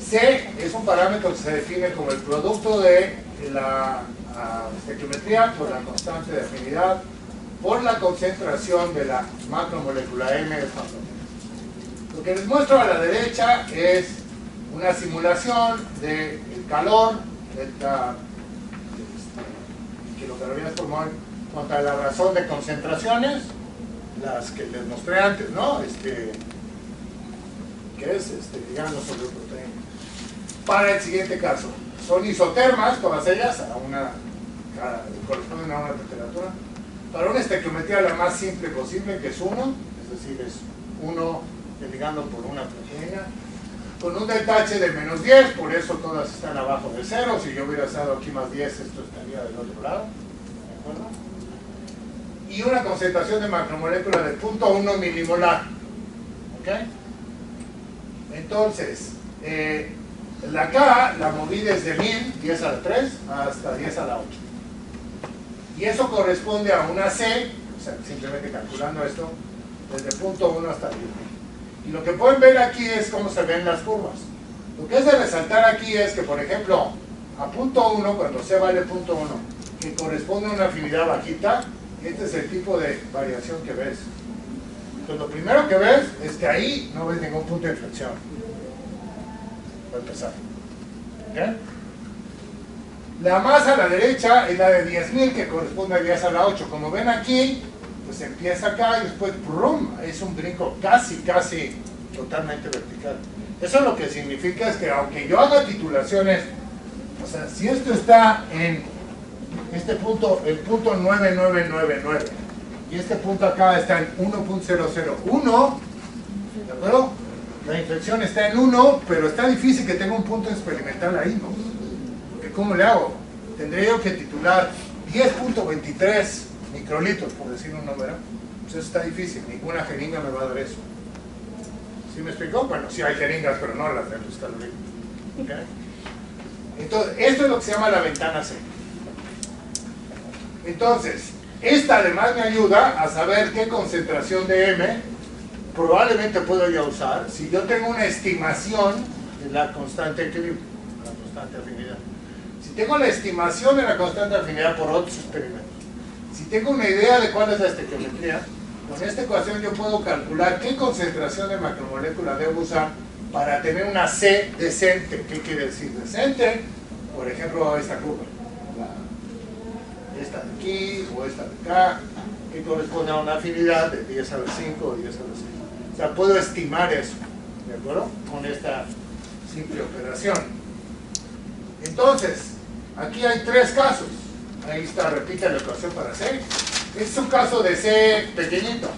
C es un parámetro que se define como el producto de la estequiometría por la constante de afinidad por la concentración de la macromolécula M. Lo que les muestro a la derecha es una simulación del calor kilocalorías por mol contra la razón de concentraciones, las que les mostré antes, ¿no? ¿Qué es? Ligandos sobre proteínas. Para el siguiente caso, son isotermas, todas ellas, corresponden a una temperatura. Para una estequiometría la más simple posible, que es 1, es decir, es 1 de ligando por una proteína, con un delta H de menos 10, por eso todas están abajo de 0. Si yo hubiera estado aquí más 10, esto estaría del otro lado, ¿de acuerdo? Y una concentración de macromolécula de 0.1 milimolar, ¿ok? Entonces, la K la moví desde 1000, 10 a la 3, hasta 10 a la 8. Y eso corresponde a una C, o sea, simplemente calculando esto, desde 0.1 hasta 10.000. Y lo que pueden ver aquí es cómo se ven las curvas. Lo que es de resaltar aquí es que, por ejemplo, a 0.1, cuando C vale 0.1, que corresponde a una afinidad bajita, este es el tipo de variación que ves. Entonces, lo primero que ves es que ahí no ves ningún punto de inflexión. Para empezar. ¿Ok? La más a la derecha es la de 10.000, que corresponde a 10 a la 8. Como ven aquí, pues empieza acá y después ¡brum! Es un brinco casi totalmente vertical. Eso lo que significa es que aunque yo haga titulaciones, o sea, si esto está en este punto, el punto 9999, y este punto acá está en 1.001, ¿de acuerdo? La inflexión está en 1, pero está difícil que tenga un punto experimental ahí, ¿no? Porque ¿cómo le hago? Tendría yo que titular 10.23 microlitros, por decir un número. Pues eso está difícil, ninguna jeringa me va a dar eso. ¿Sí me explicó? Bueno, sí hay jeringas, pero no las de los calorías. ¿Okay? Entonces, esto es lo que se llama la ventana C. Entonces, esta además me ayuda a saber qué concentración de M probablemente puedo ya usar si yo tengo una estimación de la constante equilibrio, la constante afinidad. Si tengo la estimación de la constante afinidad por otros experimentos, si tengo una idea de cuál es la estequiometría, con esta ecuación yo puedo calcular qué concentración de macromolécula debo usar para tener una C decente. ¿Qué quiere decir decente? Por ejemplo, esta curva. Esta de aquí o esta de acá, que corresponde a una afinidad de 10 a la 5 o 10 a la 6. O sea, puedo estimar eso, ¿de acuerdo? Con esta simple operación. Entonces, aquí hay 3 casos. Ahí está, repite la ecuación para C. Este es un caso de C pequeñito.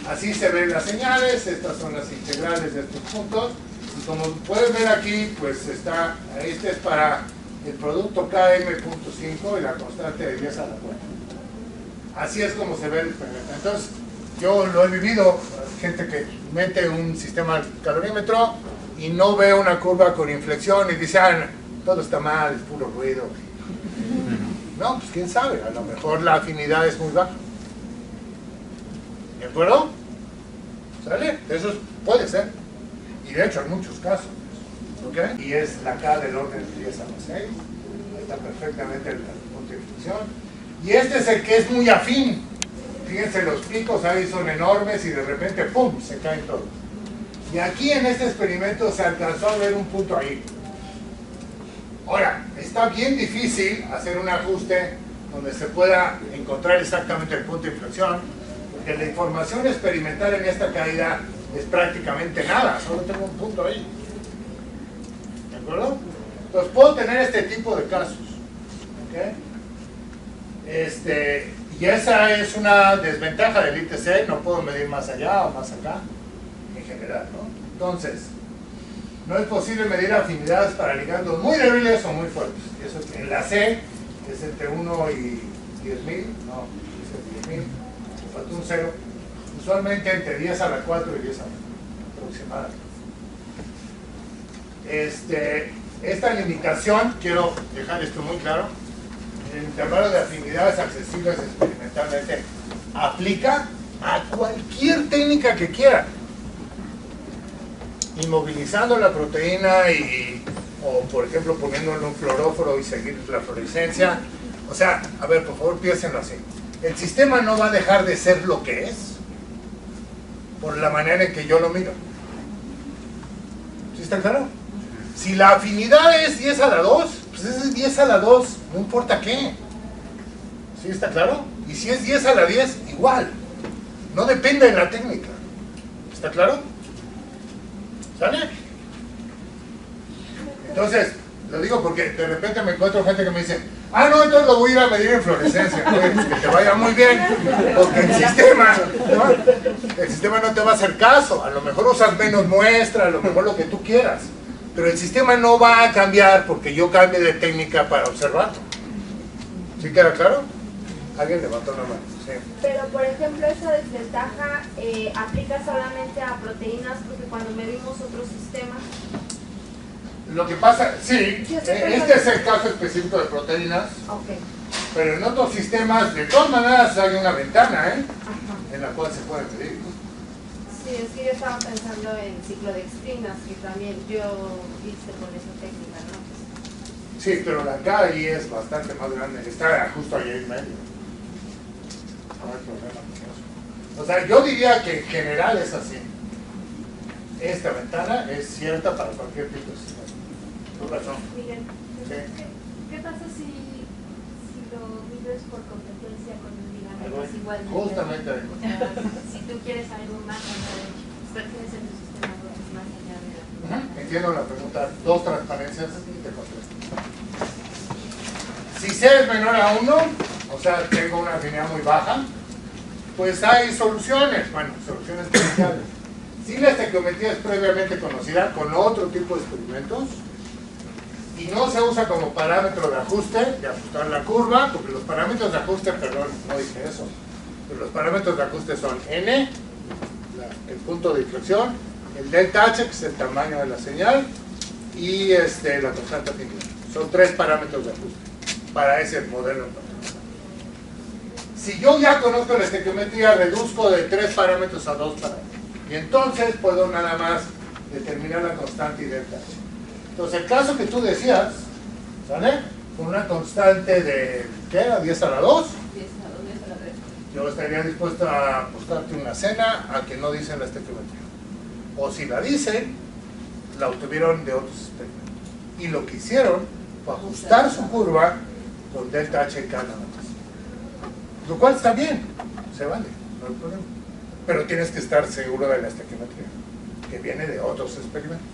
Así se ven las señales, estas son las integrales de estos puntos. Y como pueden ver aquí, pues está, este es para el producto KM.5 y la constante de 10 a la 4. Así es como se ve el experimento. Entonces, yo lo he vivido, gente que mete un sistema calorímetro y no ve una curva con inflexión y dice, ah, todo está mal, es puro ruido. No, pues quién sabe, a lo mejor la afinidad es muy baja. ¿De acuerdo? ¿Sale? Eso puede ser. Y de hecho hay muchos casos. ¿Ok? Y es la K del orden de 10 a la 6. Ahí está perfectamente el punto de inflexión. Y este es el que es muy afín. Fíjense, los picos ahí son enormes y de repente ¡pum! Se caen todos. Y aquí en este experimento se alcanzó a ver un punto ahí. Ahora, está bien difícil hacer un ajuste donde se pueda encontrar exactamente el punto de inflexión, porque la información experimental en esta caída es prácticamente nada, solo tengo un punto ahí. ¿De acuerdo? Entonces puedo tener este tipo de casos. ¿Okay? Y esa es una desventaja del ITC, no puedo medir más allá o más acá, en general, ¿no? Entonces, no es posible medir afinidades para ligandos muy débiles o muy fuertes. Eso es en la C, que es entre 1 y 10.000, no, es 10.000, falta un 0, usualmente entre 10 a la 4 y 10 a la aproximadamente. Esta limitación, quiero dejar esto muy claro, el intervalo de afinidades accesibles experimentalmente aplica a cualquier técnica que quiera, inmovilizando la proteína o por ejemplo poniéndole un fluoróforo y seguir la fluorescencia. O sea, a ver, por favor piénsenlo así, el sistema no va a dejar de ser lo que es por la manera en que yo lo miro. ¿Sí está claro? Si la afinidad es 10 a la 2, pues es 10 a la 2, no importa qué. ¿Sí está claro? Y si es 10 a la 10, igual. No depende de la técnica. ¿Está claro? ¿Sale? Entonces, lo digo porque de repente me encuentro gente que me dice, ah, no, entonces lo voy a ir a medir en fluorescencia. Oye, pues que te vaya muy bien, porque el sistema no te va a hacer caso. A lo mejor usas menos muestra, a lo mejor lo que tú quieras. Pero el sistema no va a cambiar porque yo cambie de técnica para observarlo. ¿Sí queda claro? Alguien levantó la mano. Sí. Pero, por ejemplo, esa desventaja aplica solamente a proteínas, porque cuando medimos otros sistemas... Lo que pasa, sí, este es el caso específico de proteínas, Okay. pero en otros sistemas, de todas maneras, hay una ventana, Ajá. en la cual se puede medir. Sí, es que yo estaba pensando en ciclodextrinas, que también yo hice con esa técnica, ¿no? Sí, pero la KI es bastante más grande, está justo ahí en medio. No hay problema con eso. O sea, yo diría que en general es así. Esta ventana es cierta para cualquier tipo de sistema. Tu razón. Miguel, Sí. ¿qué pasa si lo mides por competencia con un ligando Algo que es igual? justamente ahí. O sea, si tú quieres algo más allá de, prefieres en tu sistema más allá de la... Entiendo la pregunta. Dos transparencias y te contesto. Si C es menor a 1, o sea, tengo una afinidad muy baja, pues hay soluciones, bueno, soluciones especiales. Si la estequiometría es previamente conocida con otro tipo de experimentos y no se usa como parámetro de ajuste, de ajustar la curva, porque los parámetros de ajuste, perdón, no dije eso, pero los parámetros de ajuste son N, el punto de inflexión, el delta H, que es el tamaño de la señal, y la constante afinidad. Son 3 parámetros de ajuste para ese modelo en particular. Si yo ya conozco la estequiometría, reduzco de 3 parámetros a 2 parámetros. Y entonces puedo nada más determinar la constante y delta H. Entonces el caso que tú decías, ¿sale? Con una constante de, ¿qué era? 10 a la 2. 10 a la 3. Yo estaría dispuesto a apostarte una cena a que no dicen la estequiometría. O si la dicen, la obtuvieron de otros experimentos. Y lo que hicieron fue ajustar su curva con delta H cada nada más. Lo cual está bien, se vale, no hay problema. Pero tienes que estar seguro de la estequiometría, que viene de otros experimentos.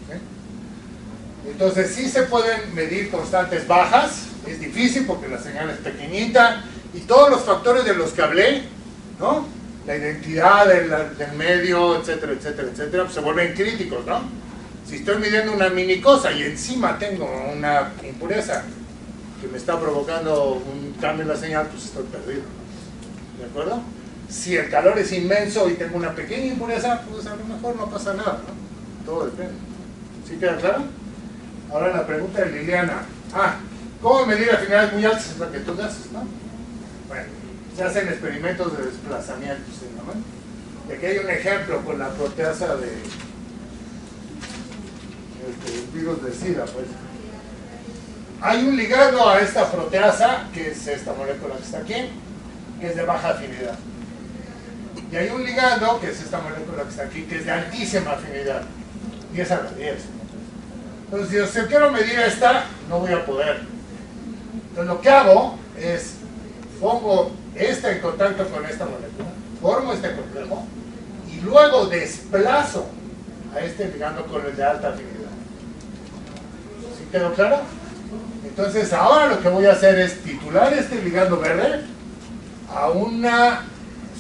¿Sí? Entonces sí se pueden medir constantes bajas, es difícil porque la señal es pequeñita y todos los factores de los que hablé, ¿no? La identidad del medio, etcétera, etcétera, etcétera, pues se vuelven críticos, ¿no? Si estoy midiendo una mini cosa y encima tengo una impureza que me está provocando un cambio en la señal, pues estoy perdido, ¿de acuerdo? Si el calor es inmenso y tengo una pequeña impureza, pues a lo mejor no pasa nada, ¿no? Todo depende. ¿Sí queda claro? Ahora la pregunta de Liliana. ¿Cómo medir afinidades muy altas? Es la que tú haces, ¿no? Bueno, se hacen experimentos de desplazamiento, ¿sí, no? Y aquí hay un ejemplo con la proteasa de virus de SIDA, pues. Hay un ligado a esta proteasa, que es esta molécula que está aquí, que es de baja afinidad. Y hay un ligando, que es esta molécula que está aquí, que es de altísima afinidad, 10 a la 10. Entonces, si yo quiero medir esta, no voy a poder. Entonces, lo que hago es, pongo esta en contacto con esta molécula, formo este complejo, y luego desplazo a este ligando con el de alta afinidad. ¿Sí quedó claro? Entonces, ahora lo que voy a hacer es titular este ligando verde a una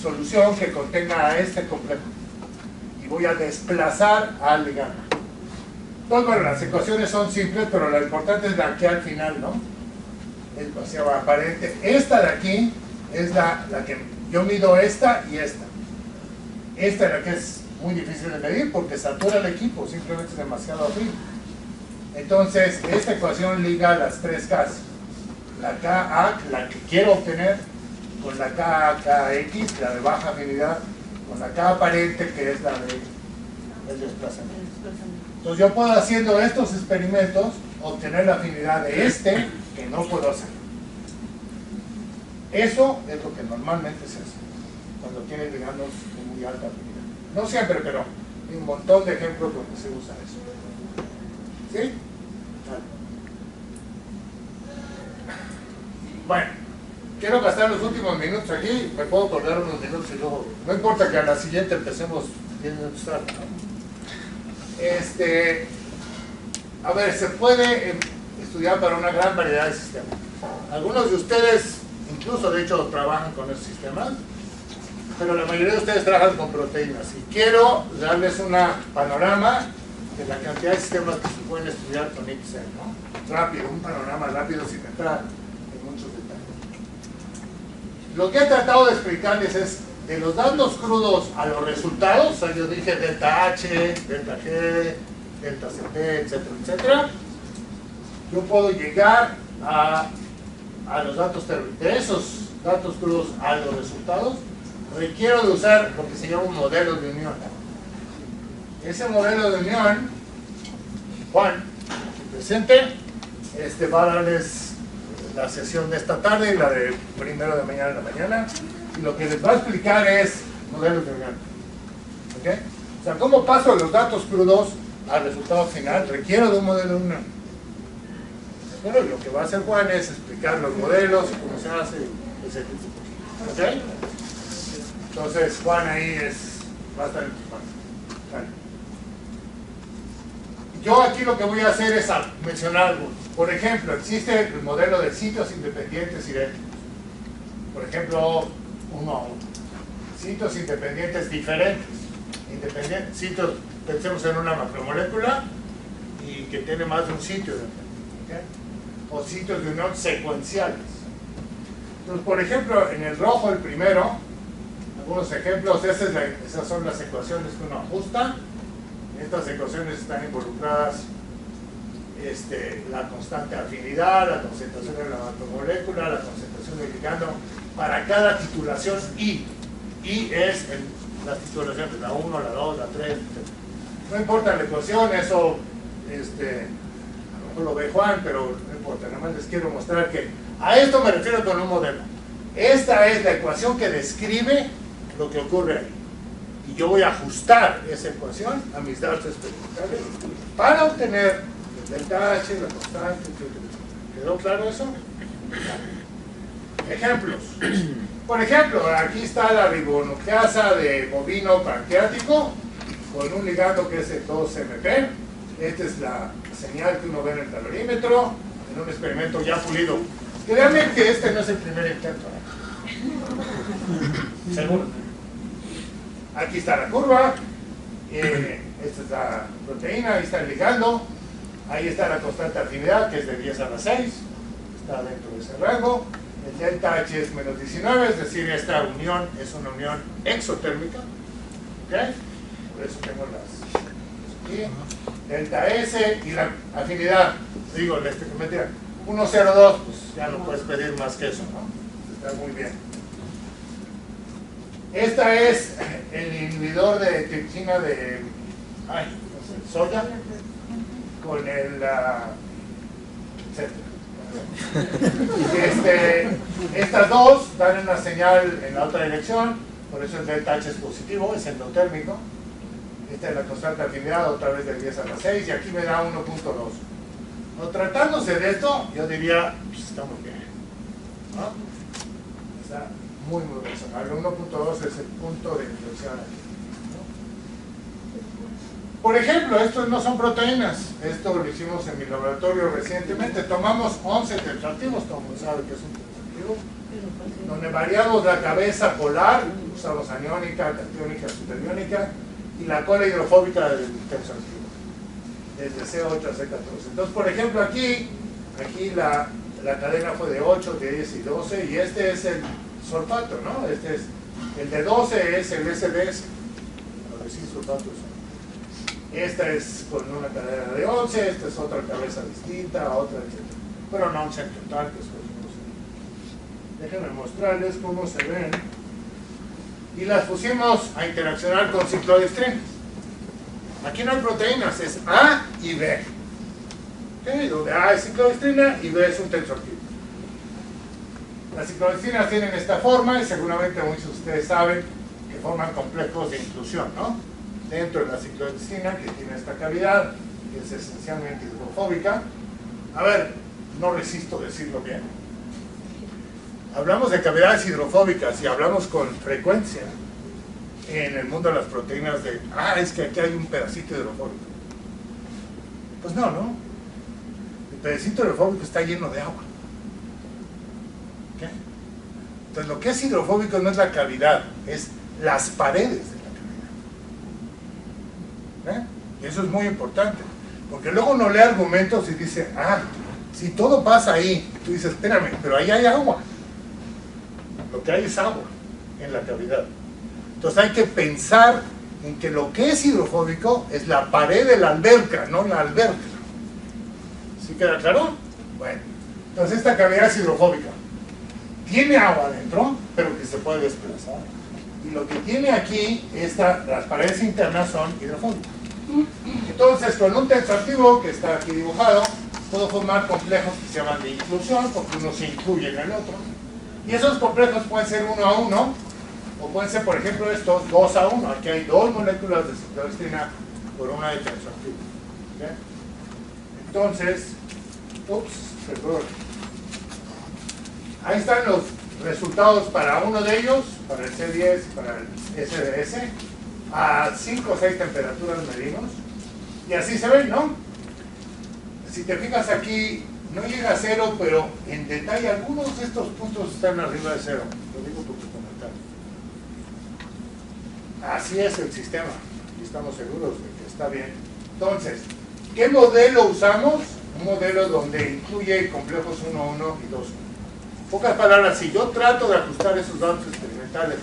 solución que contenga a este complejo. Y voy a desplazar al ligando. Entonces, bueno, las ecuaciones son simples, pero lo importante es la que al final, ¿no? Es demasiado aparente. Esta de aquí es la que yo mido esta y esta. Esta es la que es muy difícil de medir porque satura el equipo, simplemente es demasiado frío. Entonces, esta ecuación liga las tres Ks. La Ka, la que quiero obtener, con la KX, la de baja afinidad, con la K aparente, que es la del desplazamiento. Entonces yo puedo, haciendo estos experimentos, obtener la afinidad de este, que no puedo hacer. Eso es lo que normalmente se hace cuando tiene ligandos de muy alta afinidad. No siempre, pero hay un montón de ejemplos donde se usa eso. ¿Sí? Bueno, quiero gastar los últimos minutos aquí, me puedo acordar unos minutos y luego, no importa que a la siguiente empecemos 10 minutos tarde, ¿no? A ver, se puede estudiar para una gran variedad de sistemas. Algunos de ustedes, incluso de hecho, trabajan con esos sistemas, pero la mayoría de ustedes trabajan con proteínas. Y quiero darles un panorama de la cantidad de sistemas que se pueden estudiar con Excel, ¿no? Rápido, un panorama rápido sin entrar en muchos detalles. Lo que he tratado de explicarles es de los datos crudos a los resultados. O sea, yo dije delta H, delta G, delta CT, etcétera, etcétera. Yo puedo llegar a los datos de esos datos crudos a los resultados. Requiero de usar lo que se llama un modelo de unión. Ese modelo de unión, Juan, presente, va a darles la sesión de esta tarde y la de primero de mañana en la mañana. Y lo que les va a explicar es modelos de unión. ¿Ok? O sea, ¿cómo paso los datos crudos al resultado final? Requiero de un modelo de unión. Bueno, lo que va a hacer Juan es explicar los modelos, cómo se hace, etc. ¿Ok? Entonces, Juan ahí va a estar en tu parte. Vale. Yo aquí lo que voy a hacer es mencionar algo. Por ejemplo, existe el modelo de sitios independientes idénticos. Por ejemplo, 1 a 1. Sitios independientes diferentes. Sitios, pensemos en una macromolécula y que tiene más de un sitio dentro. ¿Okay? O sitios de unión secuenciales. Entonces, por ejemplo, en el rojo, el primero, algunos ejemplos, esas son las ecuaciones que uno ajusta. En estas ecuaciones están involucradas la constante afinidad, la concentración de la macromolécula, la concentración del ligando para cada titulación I. I es las titulaciones, la 1, la 2, la 3, etc. No importa la ecuación, eso a lo mejor lo ve Juan, pero no importa, nada más les quiero mostrar que a esto me refiero con un modelo. Esta es la ecuación que describe lo que ocurre ahí. Y yo voy a ajustar esa ecuación a mis datos experimentales para obtener el delta H, la constante, etc. ¿Quedó claro eso? Ejemplos. Por ejemplo, aquí está la ribonucleasa de bovino pancreático con un ligando que es el 2MP. Esta es la señal que uno ve en el calorímetro en un experimento ya pulido. Créanme que este no es el primer intento. Seguro. Aquí está la curva. Esta es la proteína. Ahí está el ligando. Ahí está la constante de afinidad, que es de 10 a la 6. Está dentro de ese rango. El delta H es menos 19, es decir, esta unión es una unión exotérmica. ¿Okay? Por eso tengo las aquí. Delta S y la afinidad, digo, mentira, 1,02, pues ya no puedes pedir más que eso, ¿no? Está muy bien. Esta es el inhibidor de tripsina de soya con el etcétera. Estas dos dan una señal en la otra dirección. por eso el delta H es positivo, es endotérmico. Esta es la constante de afinidad, otra vez de 10 a la 6, y aquí me da 1.2. No, tratándose de esto, yo diría, pues está muy bien, ¿no? Está muy razonable. 1.2 es el punto de inflexión aquí, ¿no? Por ejemplo, estos no son proteínas. Esto lo hicimos en mi laboratorio recientemente. Tomamos 11 tetraactivos, todo el mundo sabe que es un tetraactivo, donde variamos la cabeza polar, usamos aniónica, catiónica, superiónica, y la cola hidrofóbica del tensoactivo, desde C8 a C14. Entonces, por ejemplo, aquí la cadena fue de 8, 10 y 12, y este es el sulfato, ¿no? Este es, el de 12 es el SDS, lo decís sulfato. Esta es con una cadena de 11, esta es otra cabeza distinta, otra, etc. Pero no un centro total, que es cosa. Déjenme mostrarles cómo se ven. Y las pusimos a interaccionar con ciclodextrinas. Aquí no hay proteínas, es A y B. ¿Okay? Donde A es ciclodextrina y B es un tensoactivo. Las ciclodextrinas tienen esta forma y seguramente muchos de ustedes saben que forman complejos de inclusión, ¿no? Dentro de la ciclodextrina, que tiene esta cavidad, que es esencialmente hidrofóbica. A ver, no resisto decirlo bien. Hablamos de cavidades hidrofóbicas y hablamos con frecuencia en el mundo de las proteínas de, es que aquí hay un pedacito hidrofóbico. Pues no, ¿no? El pedacito hidrofóbico está lleno de agua. ¿Okay? Entonces lo que es hidrofóbico no es la cavidad, es las paredes de la cavidad. Y eso es muy importante, porque luego uno lee argumentos y dice, si todo pasa ahí, tú dices, espérame, pero ahí hay agua. Lo que hay es agua en la cavidad. Entonces hay que pensar en que lo que es hidrofóbico es la pared de la alberca, no la alberca. ¿Sí queda claro? Bueno, entonces esta cavidad es hidrofóbica. Tiene agua adentro, pero que se puede desplazar. Y lo que tiene aquí, las paredes internas son hidrofóbicas. Entonces, con un tensoactivo que está aquí dibujado, puedo formar complejos que se llaman de inclusión, porque uno se incluye en el otro. Y esos complejos pueden ser 1 a 1, o pueden ser, por ejemplo, estos 2 a 1. Aquí hay 2 moléculas de ciclodextrina por una de tensoactivo. ¿Okay? Entonces, perdón. Ahí están los resultados para uno de ellos, para el C10 y para el SDS. A 5 o 6 temperaturas medimos. Y así se ven, ¿no? Si te fijas aquí, no llega a 0, pero en detalle algunos de estos puntos están arriba de 0. Lo digo por tu comentario. Así es el sistema. Y estamos seguros de que está bien. Entonces, ¿qué modelo usamos? Un modelo donde incluye complejos 1-1 y 2-1. En pocas palabras, si yo trato de ajustar esos datos experimentales,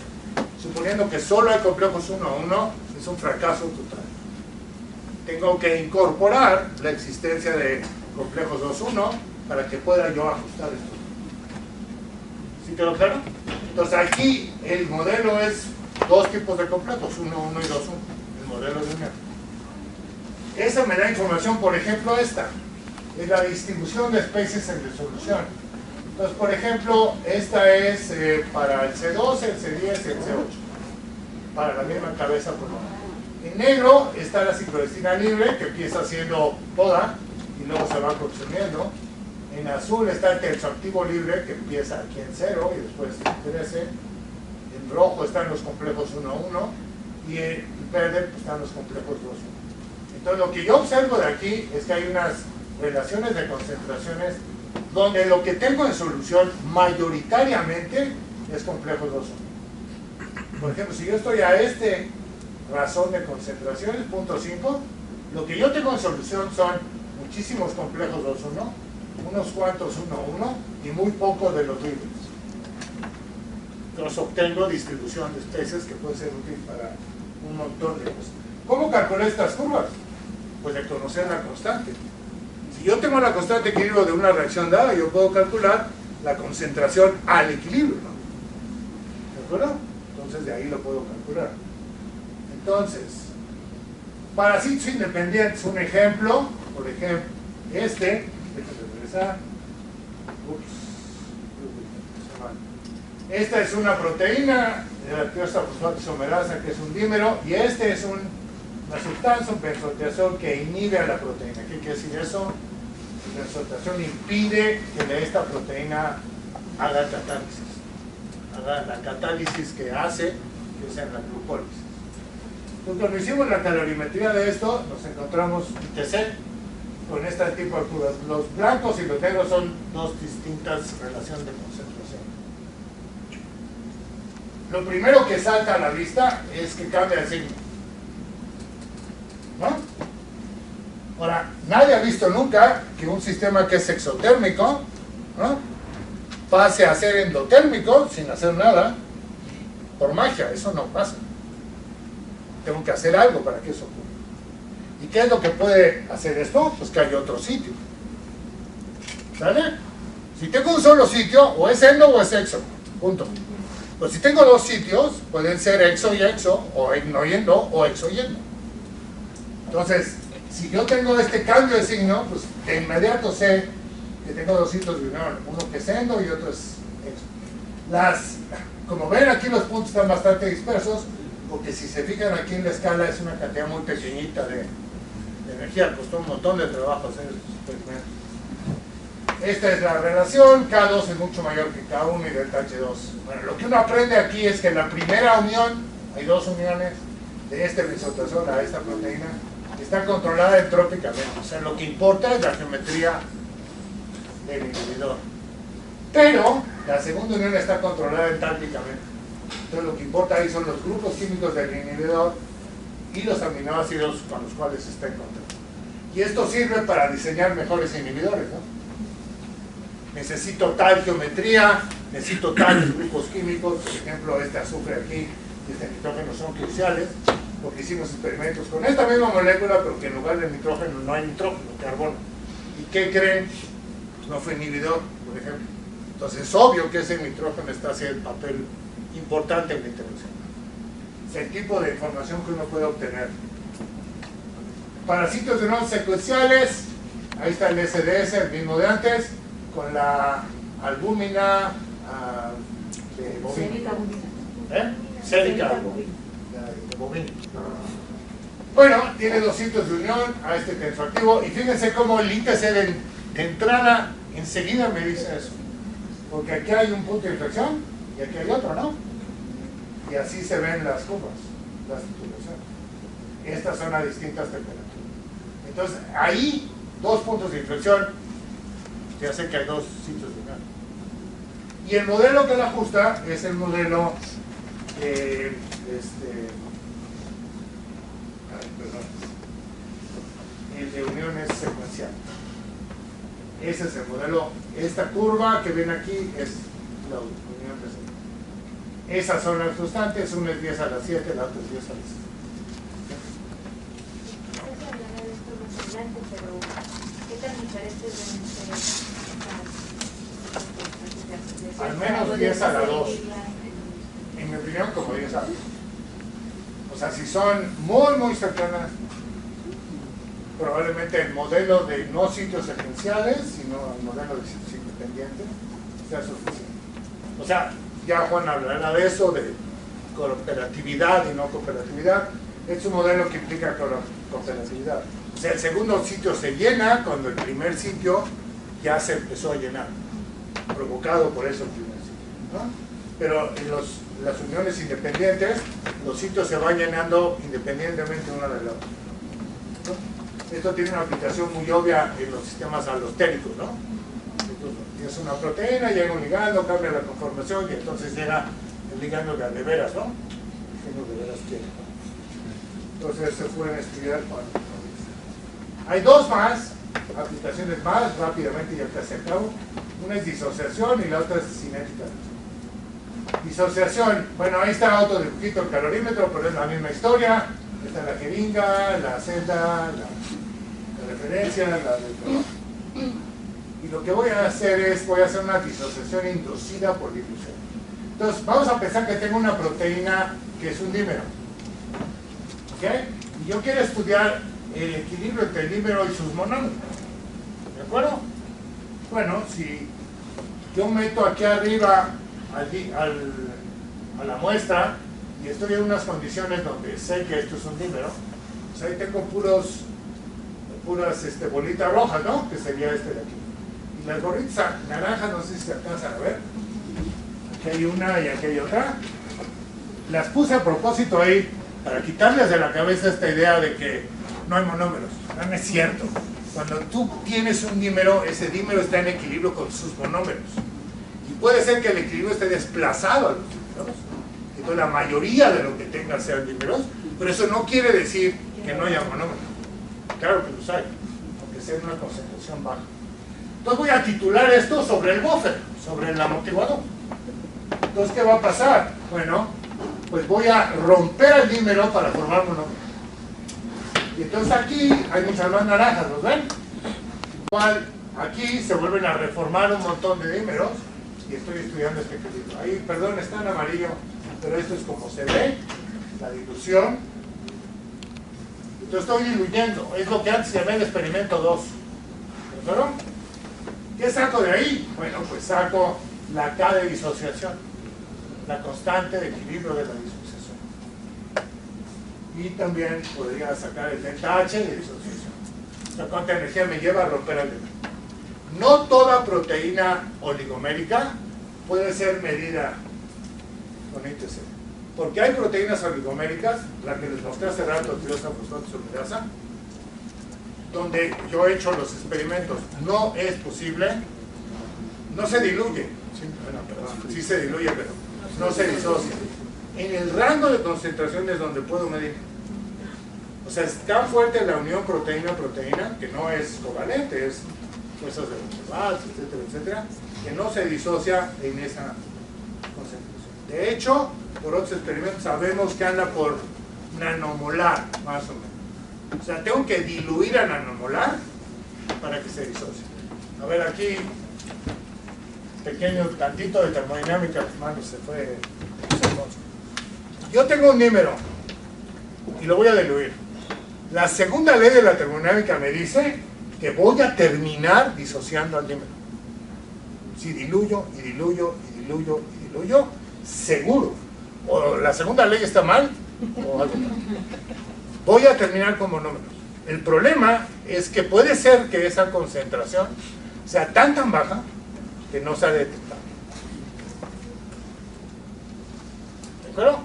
suponiendo que solo hay complejos 1-1, es un fracaso total. Tengo que incorporar la existencia de complejos 2-1 para que pueda yo ajustar esto. ¿Sí quedó claro? Entonces aquí el modelo es dos tipos de complejos, 1-1 y 2-1, el modelo de unión. Esa me da información, por ejemplo, esta es la distribución de especies en resolución. Entonces, por ejemplo, esta es para el C12, el C10 y el C8, para la misma cabeza polar. En negro está la ciclodextrina libre, que empieza siendo toda y luego se va consumiendo. En azul está el tensoactivo libre, que empieza aquí en 0 y después crece. En rojo están los complejos 1-1 y en verde pues, están los complejos 2-1. Entonces lo que yo observo de aquí es que hay unas relaciones de concentraciones donde lo que tengo en solución mayoritariamente es complejos 2-1. Por ejemplo, si yo estoy a razón de concentraciones, 0.5, lo que yo tengo en solución son muchísimos complejos 2-1, unos cuantos 1-1 y muy pocos de los libres. Entonces obtengo distribución de especies que puede ser útil para un montón de cosas. ¿Cómo calcular estas curvas? Pues de conocer la constante. Si yo tengo la constante de equilibrio de una reacción dada, yo puedo calcular la concentración al equilibrio, ¿no? ¿De acuerdo? Entonces de ahí lo puedo calcular. Entonces, para sitios independientes, un ejemplo, por ejemplo, déjenme regresar. Esta es una proteína de la tiosafosfato isomerasa, que es un dímero, y este es una sustancia, un benzodiazol, que inhibe a la proteína. ¿Qué quiere decir eso? El benzodiazol impide que esta proteína haga catálisis, haga la catálisis que hace que sea la glucólisis. Entonces, cuando hicimos la calorimetría de esto, nos encontramos ITC con este tipo de curvas. Los blancos y los negros son dos distintas relaciones de concentración. Lo primero que salta a la vista es que cambia el signo, ¿no? Ahora, nadie ha visto nunca que un sistema que es exotérmico, ¿no?, pase a ser endotérmico sin hacer nada, por magia. Eso no pasa. Tengo que hacer algo para que eso ocurra. ¿Y qué es lo que puede hacer esto? Pues que hay otro sitio. ¿Sale? Si tengo un solo sitio, o es endo o es exo. Punto. Pues si tengo dos sitios, pueden ser exo y exo, o endo y endo, o exo y endo. Entonces, si yo tengo este cambio de signo, pues de inmediato sé que tengo dos sitios de unión, uno que es endo y otro es exo. Como ven, aquí los puntos están bastante dispersos, porque si se fijan aquí en la escala es una cantidad muy pequeñita de energía, costó un montón de trabajo hacer estos experimentos. Esta es la relación, K2 es mucho mayor que K1 y delta H2. Bueno, lo que uno aprende aquí es que en la primera unión, hay dos uniones de este benzodiazol a esta proteína, está controlada entrópicamente. O sea, lo que importa es la geometría del inhibidor. Pero la segunda unión está controlada entálpicamente. Entonces lo que importa ahí son los grupos químicos del inhibidor y los aminoácidos con los cuales está en contacto. Y esto sirve para diseñar mejores inhibidores, ¿no? Necesito tal geometría, necesito tales grupos químicos, por ejemplo, este azufre aquí y este nitrógeno son cruciales, porque hicimos experimentos con esta misma molécula, pero que en lugar de nitrógeno no hay nitrógeno, carbono. ¿Y qué creen? No fue inhibidor, por ejemplo. Entonces es obvio que ese nitrógeno está haciendo el papel importante en la interacción. Es el tipo de información que uno puede obtener. Para sitios de unión secuenciales, ahí está el SDS, el mismo de antes, con la albúmina de bovino. Sérica de bovino. Bueno, tiene dos sitios de unión a este tensoactivo, y fíjense cómo el índice de entrada enseguida me dice eso. Porque aquí hay un punto de inflexión y aquí hay otro, ¿no? Y así se ven las curvas, las titulaciones. Estas son a distintas temperaturas. Entonces, ahí, dos puntos de inflexión, que hace que hay dos sitios de unión. Y el modelo que la ajusta es el modelo el de uniones secuenciales. Ese es el modelo. Esta curva que ven aquí es la unión de secuencia. Esas son las constantes, una es 10 a la 7, la otra es 10 a la 7. Pero ¿qué tan diferentes deben ser? Al menos 10 a la 2. En mi opinión, como 10 a la 2. O sea, si son muy, muy cercanas, probablemente el modelo de no sitios secuenciales, sino el modelo de sitios independientes, sea suficiente. O sea, ya Juan hablará de eso, de cooperatividad y no cooperatividad. Es un modelo que implica cooperatividad. O sea, el segundo sitio se llena cuando el primer sitio ya se empezó a llenar, provocado por eso el primer sitio, ¿no? Pero en las uniones independientes, los sitios se van llenando independientemente uno del otro, ¿no? Esto tiene una aplicación muy obvia en los sistemas alostéricos, ¿no? Tienes una proteína, llega un ligando, cambia la conformación y entonces llega el ligando de veras, ¿no? El de veras quiere, ¿no? Entonces se pueden estudiar con... Hay dos más, aplicaciones más, rápidamente ya casi acabo. Una es disociación y la otra es cinética. Disociación, bueno, ahí está otro dibujito, el calorímetro, pero es la misma historia. Está la jeringa, la celda, la referencia, la del trabajo. Y lo que voy a hacer es, voy a hacer una disociación inducida por difusión. Entonces, vamos a pensar que tengo una proteína que es un dímero. ¿Ok? Y yo quiero estudiar el equilibrio entre el dímero y sus monómeros. ¿De acuerdo? Bueno, si yo meto aquí arriba a la muestra y estoy en unas condiciones donde sé que esto es un dímero, pues ahí tengo puras bolitas rojas, ¿no? Que sería este de aquí. Y las gorritas naranjas, no sé si se alcanzan a ver. Aquí hay una y aquí hay otra. Las puse a propósito ahí para quitarles de la cabeza esta idea de que no hay monómeros. No es cierto. Cuando tú tienes un dímero, ese dímero está en equilibrio con sus monómeros. Y puede ser que el equilibrio esté desplazado a los dímeros. Entonces la mayoría de lo que tenga sean dímeros, pero eso no quiere decir que no haya monómeros. Claro que los hay, aunque sea en una concentración baja. Entonces voy a titular esto sobre el buffer, sobre el amortiguador. Entonces, ¿qué va a pasar? Bueno, pues voy a romper el dímero para formar monómeros. Y entonces aquí hay muchas más naranjas, ¿los ven? Igual, aquí se vuelven a reformar un montón de dímeros y estoy estudiando este equilibrio. Ahí, perdón, está en amarillo, pero esto es como se ve, la dilución. Entonces estoy diluyendo, es lo que antes llamé el experimento 2. ¿Pero? ¿Qué saco de ahí? Bueno, pues saco la K de disociación, la constante de equilibrio de la disociación. Y también podría sacar el delta H de disociación. O sea, cuánta energía me lleva a romper el dímero. No toda proteína oligomérica puede ser medida con ITC. Porque hay proteínas oligoméricas, la que les mostré hace rato, tirosa, fosfato, sulfurasa, donde yo he hecho los experimentos. No es posible, no se diluye. Sí se diluye, pero no se disocia. En el rango de concentraciones donde puedo medir. O sea, es tan fuerte la unión proteína-proteína, que no es covalente, es fuerzas de Watts, etcétera, etcétera, que no se disocia en esa concentración. De hecho, por otros experimentos sabemos que anda por nanomolar, más o menos. O sea, tengo que diluir a nanomolar para que se disocie. A ver, aquí, pequeño tantito de termodinámica, hermano, se fue. Yo tengo un dímero y lo voy a diluir. La segunda ley de la termodinámica me dice que voy a terminar disociando al dímero. Si diluyo y diluyo y diluyo y diluyo, seguro. O la segunda ley está mal, o algo mal. Voy a terminar con monómeros. El problema es que puede ser que esa concentración sea tan baja que no sea detectable. ¿De acuerdo?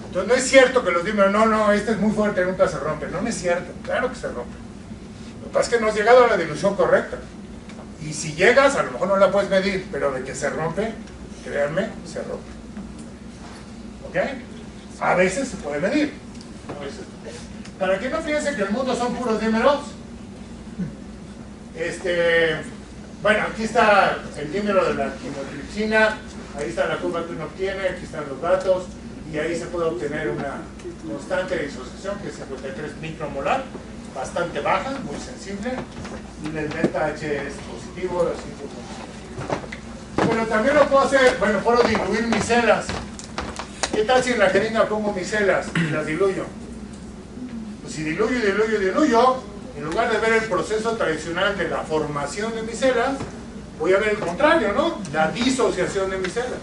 Entonces no es cierto que los dímeros, no, este es muy fuerte, nunca se rompe. No es cierto, claro que se rompe. Lo que pasa es que no has llegado a la dilución correcta. Y si llegas, a lo mejor no la puedes medir, pero de que se rompe, créanme, se rompe. ¿Ok? A veces se puede medir. A veces. Para que no piensen que el mundo son puros dímeros, bueno, aquí está el dímero de la quimotripsina, ahí está la curva que uno obtiene, aquí están los datos, y ahí se puede obtener una constante de disociación que es 53 micromolar, bastante baja, muy sensible, y el delta H es positivo, así. Pero también lo puedo hacer, bueno, puedo diluir micelas. ¿Qué tal si en la jeringa pongo micelas y las diluyo? Pues si diluyo, en lugar de ver el proceso tradicional de la formación de micelas, voy a ver el contrario, ¿no? La disociación de micelas.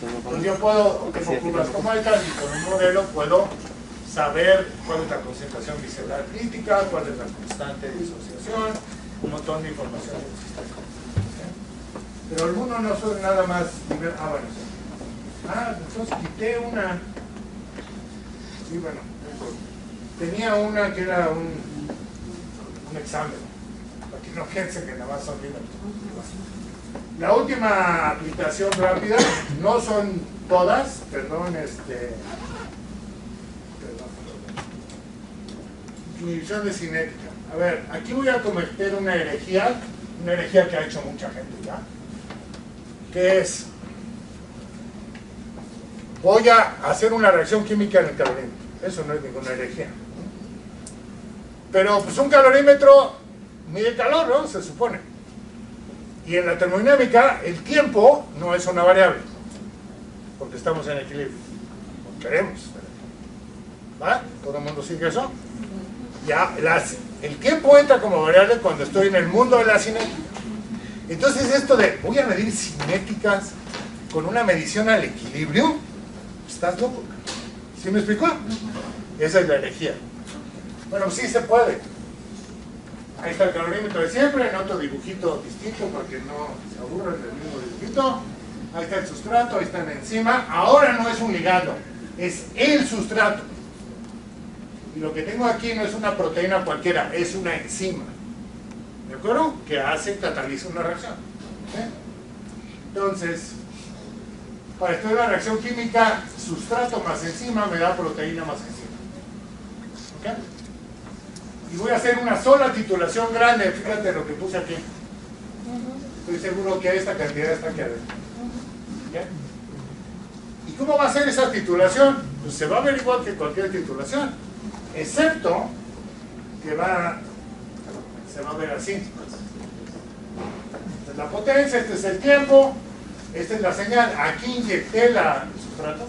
Entonces yo puedo, tengo curvas como estas y con un modelo puedo saber cuál es la concentración micelar crítica, cuál es la constante de disociación, un montón de información del sistema. ¿Sí? Pero el mundo no son nada más nivel. Bueno, sí. Entonces quité una. Sí, bueno, tenía una que era un examen. Aquí no piensen que nada más son números. La última aplicación rápida, no son todas, perdón, inhibición de cinética. A ver, aquí voy a cometer una herejía que ha hecho mucha gente ya, que es, voy a hacer una reacción química en el calorímetro. Eso no es ninguna herejía. Pero pues un calorímetro mide calor, ¿no? Se supone. Y en la termodinámica, el tiempo no es una variable, porque estamos en equilibrio. No queremos. ¿Va? ¿Todo el mundo sigue eso? Ya, el tiempo entra como variable cuando estoy en el mundo de la cinética. Entonces esto de, voy a medir cinéticas con una medición al equilibrio, ¿Estás loco? ¿Sí me explicó? Esa es la herejía. Bueno, sí se puede. Ahí está el calorímetro de siempre, en otro dibujito distinto para que no se aburran del mismo dibujito. Ahí está el sustrato, ahí está la enzima. Ahora no es un ligando, es el sustrato. Y lo que tengo aquí no es una proteína cualquiera, es una enzima. ¿De acuerdo? Que cataliza una reacción. ¿Sí? Entonces, para estudiar la reacción química, sustrato más enzima me da proteína más enzima. ¿Ok? Y voy a hacer una sola titulación grande, fíjate lo que puse aquí. Estoy seguro que esta cantidad está aquí adentro. ¿Okay? ¿Y cómo va a ser esa titulación? Pues se va a ver igual que cualquier titulación, excepto que se va a ver así. Esta es la potencia, este es el tiempo, esta es la señal. Aquí inyecté el sustrato,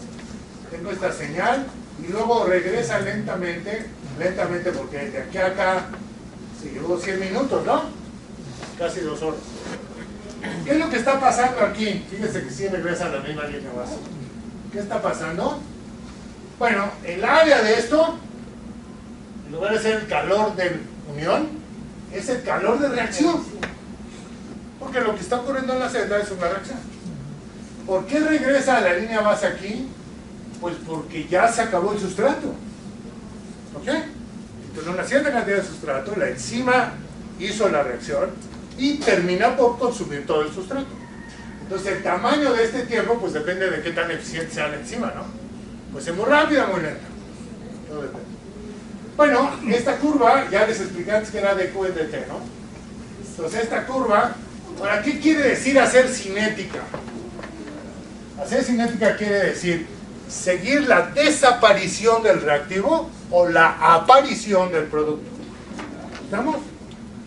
tengo esta señal y luego regresa lentamente porque de aquí a acá se llevó 100 minutos, ¿no? Casi 2 horas. ¿Qué es lo que está pasando aquí? Fíjense que sí regresa a la misma línea base. ¿Qué está pasando? Bueno, el área de esto, en lugar de ser el calor de unión, es el calor de reacción. Porque lo que está ocurriendo en la celda es una reacción. ¿Por qué regresa a la línea base aquí? Pues porque ya se acabó el sustrato. ¿Ok? Entonces una cierta cantidad de sustrato, la enzima hizo la reacción y termina por consumir todo el sustrato. Entonces el tamaño de este tiempo pues depende de qué tan eficiente sea la enzima, ¿no? Pues es muy rápida o muy lenta. Todo depende. Bueno, esta curva ya les expliqué antes que era de Q en dt, ¿no? Entonces esta curva, ¿para qué quiere decir hacer cinética? Hacer cinética quiere decir seguir la desaparición del reactivo o la aparición del producto. ¿Estamos?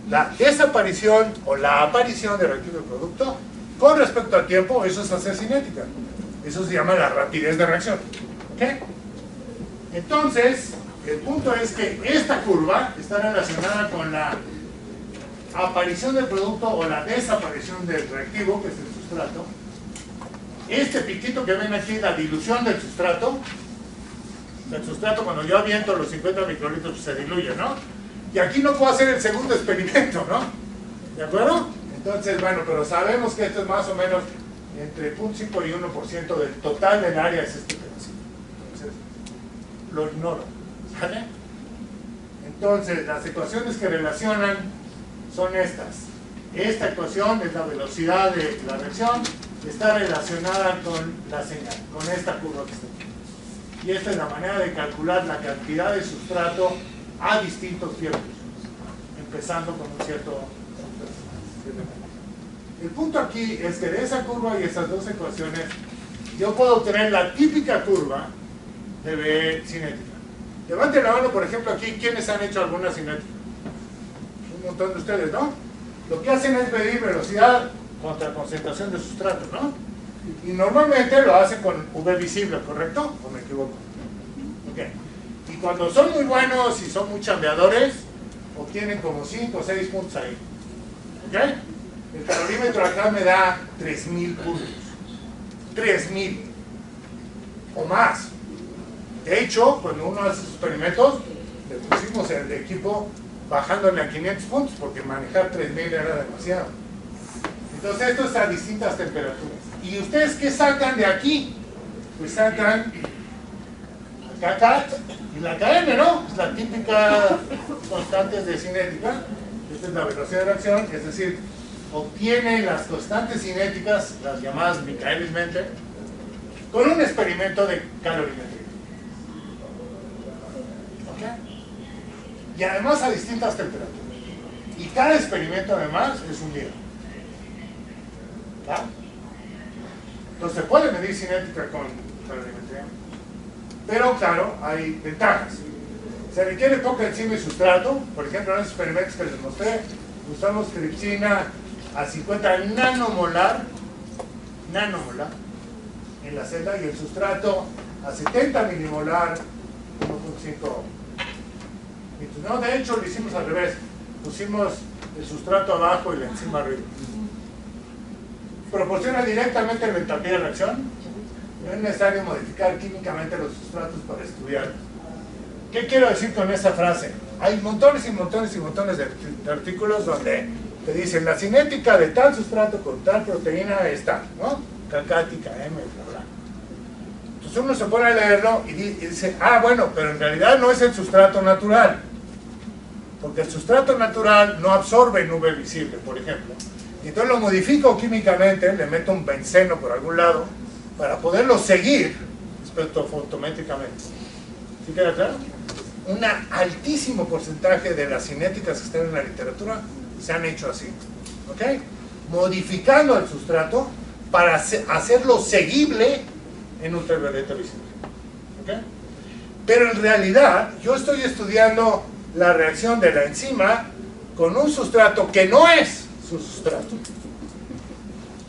La desaparición o la aparición del reactivo del producto con respecto al tiempo, eso es hacer cinética. Eso se llama la rapidez de reacción. ¿Ok? Entonces, el punto es que esta curva está relacionada con la aparición del producto o la desaparición del reactivo, que es el sustrato. Este piquito que ven aquí, la dilución del sustrato. El sustrato, cuando yo aviento los 50 microlitros, pues se diluye, ¿no? Y aquí no puedo hacer el segundo experimento, ¿no? ¿De acuerdo? Entonces, bueno, pero sabemos que esto es más o menos entre 0.5 y 1% del total del área es este pedacito. Entonces, lo ignoro. ¿Sale? Entonces, las ecuaciones que relacionan son estas. Esta ecuación es la velocidad de la reacción, está relacionada con la señal, con esta curva que está aquí. Y esta es la manera de calcular la cantidad de sustrato a distintos tiempos, empezando con un cierto. El punto aquí es que de esa curva y esas dos ecuaciones yo puedo obtener la típica curva de B cinética. Levanten la mano, por ejemplo, aquí, ¿quiénes han hecho alguna cinética? Un montón de ustedes, ¿no? Lo que hacen es medir velocidad contra concentración de sustrato, ¿no? Y normalmente lo hacen con V visible, ¿correcto? ¿O me equivoco? Ok. Y cuando son muy buenos y son muy chambeadores, obtienen como 5 o 6 puntos ahí. ¿Ok? El calorímetro acá me da 3000 puntos. 3000 o más. De hecho, cuando uno hace sus experimentos, le pusimos el equipo bajándole a 500 puntos porque manejar 3000 era demasiado. Entonces esto es a distintas temperaturas. ¿Y ustedes qué sacan de aquí? Pues sacan KK y la KM, ¿no? Es la típica constantes de cinética. Esta es la velocidad de reacción, es decir, obtiene las constantes cinéticas, las llamadas Michaelis-Menten, con un experimento de calorimetría. ¿Ok? Y además a distintas temperaturas. Y cada experimento además es un día. ¿Va? Entonces se puede medir cinética con calorimetría. Pero claro, hay ventajas. Se requiere poca enzima y sustrato. Por ejemplo, en los experimentos que les mostré, usamos tripsina a 50 nanomolar en la celda y el sustrato a 70 milimolar, 1.5. No, de hecho lo hicimos al revés. Pusimos el sustrato abajo y la enzima arriba. Proporciona directamente la entalpía de reacción. no es necesario modificar químicamente los sustratos para estudiarlos. ¿Qué quiero decir con esa frase? Hay montones y montones y montones de artículos donde te dicen la cinética de tal sustrato con tal proteína es tal, ¿no? Calcática, M, bla, bla. Entonces uno se pone a leerlo y dice, ah, bueno, pero en realidad no es el sustrato natural. Porque el sustrato natural no absorbe nube visible, por ejemplo. Y entonces lo modifico químicamente, le meto un benceno por algún lado, para poderlo seguir espectrofotométricamente. ¿Sí queda claro? Un altísimo porcentaje de las cinéticas que están en la literatura se han hecho así. ¿Ok? Modificando el sustrato para hacerlo seguible en ultravioleta visible. ¿Ok? Pero en realidad yo estoy estudiando la reacción de la enzima con un sustrato que no es su sustrato.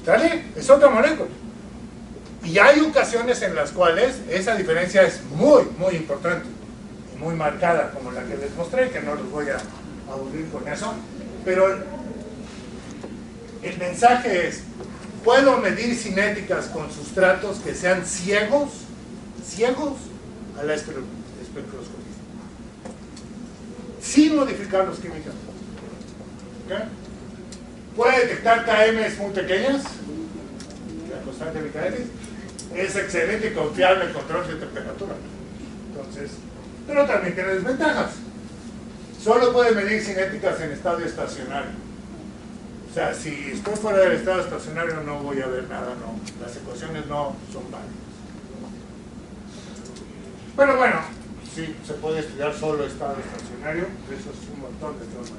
¿Sale? Es otra molécula. Y hay ocasiones en las cuales esa diferencia es muy, muy importante y muy marcada, como la que les mostré, que no los voy a aburrir con eso. Pero el mensaje es, ¿puedo medir cinéticas con sustratos que sean ciegos a la espectroscopia? Sin modificarlos químicamente. ¿Okay? ¿Puede detectar KMs muy pequeñas? La constante de Michaelis. Es excelente y confiable el control de temperatura. Entonces, pero también tiene desventajas. Solo puede medir cinéticas en estado estacionario. O sea, si estoy fuera del estado estacionario no voy a ver nada, no. Las ecuaciones no son válidas. Pero bueno, sí, se puede estudiar solo estado estacionario, eso es un montón de temas.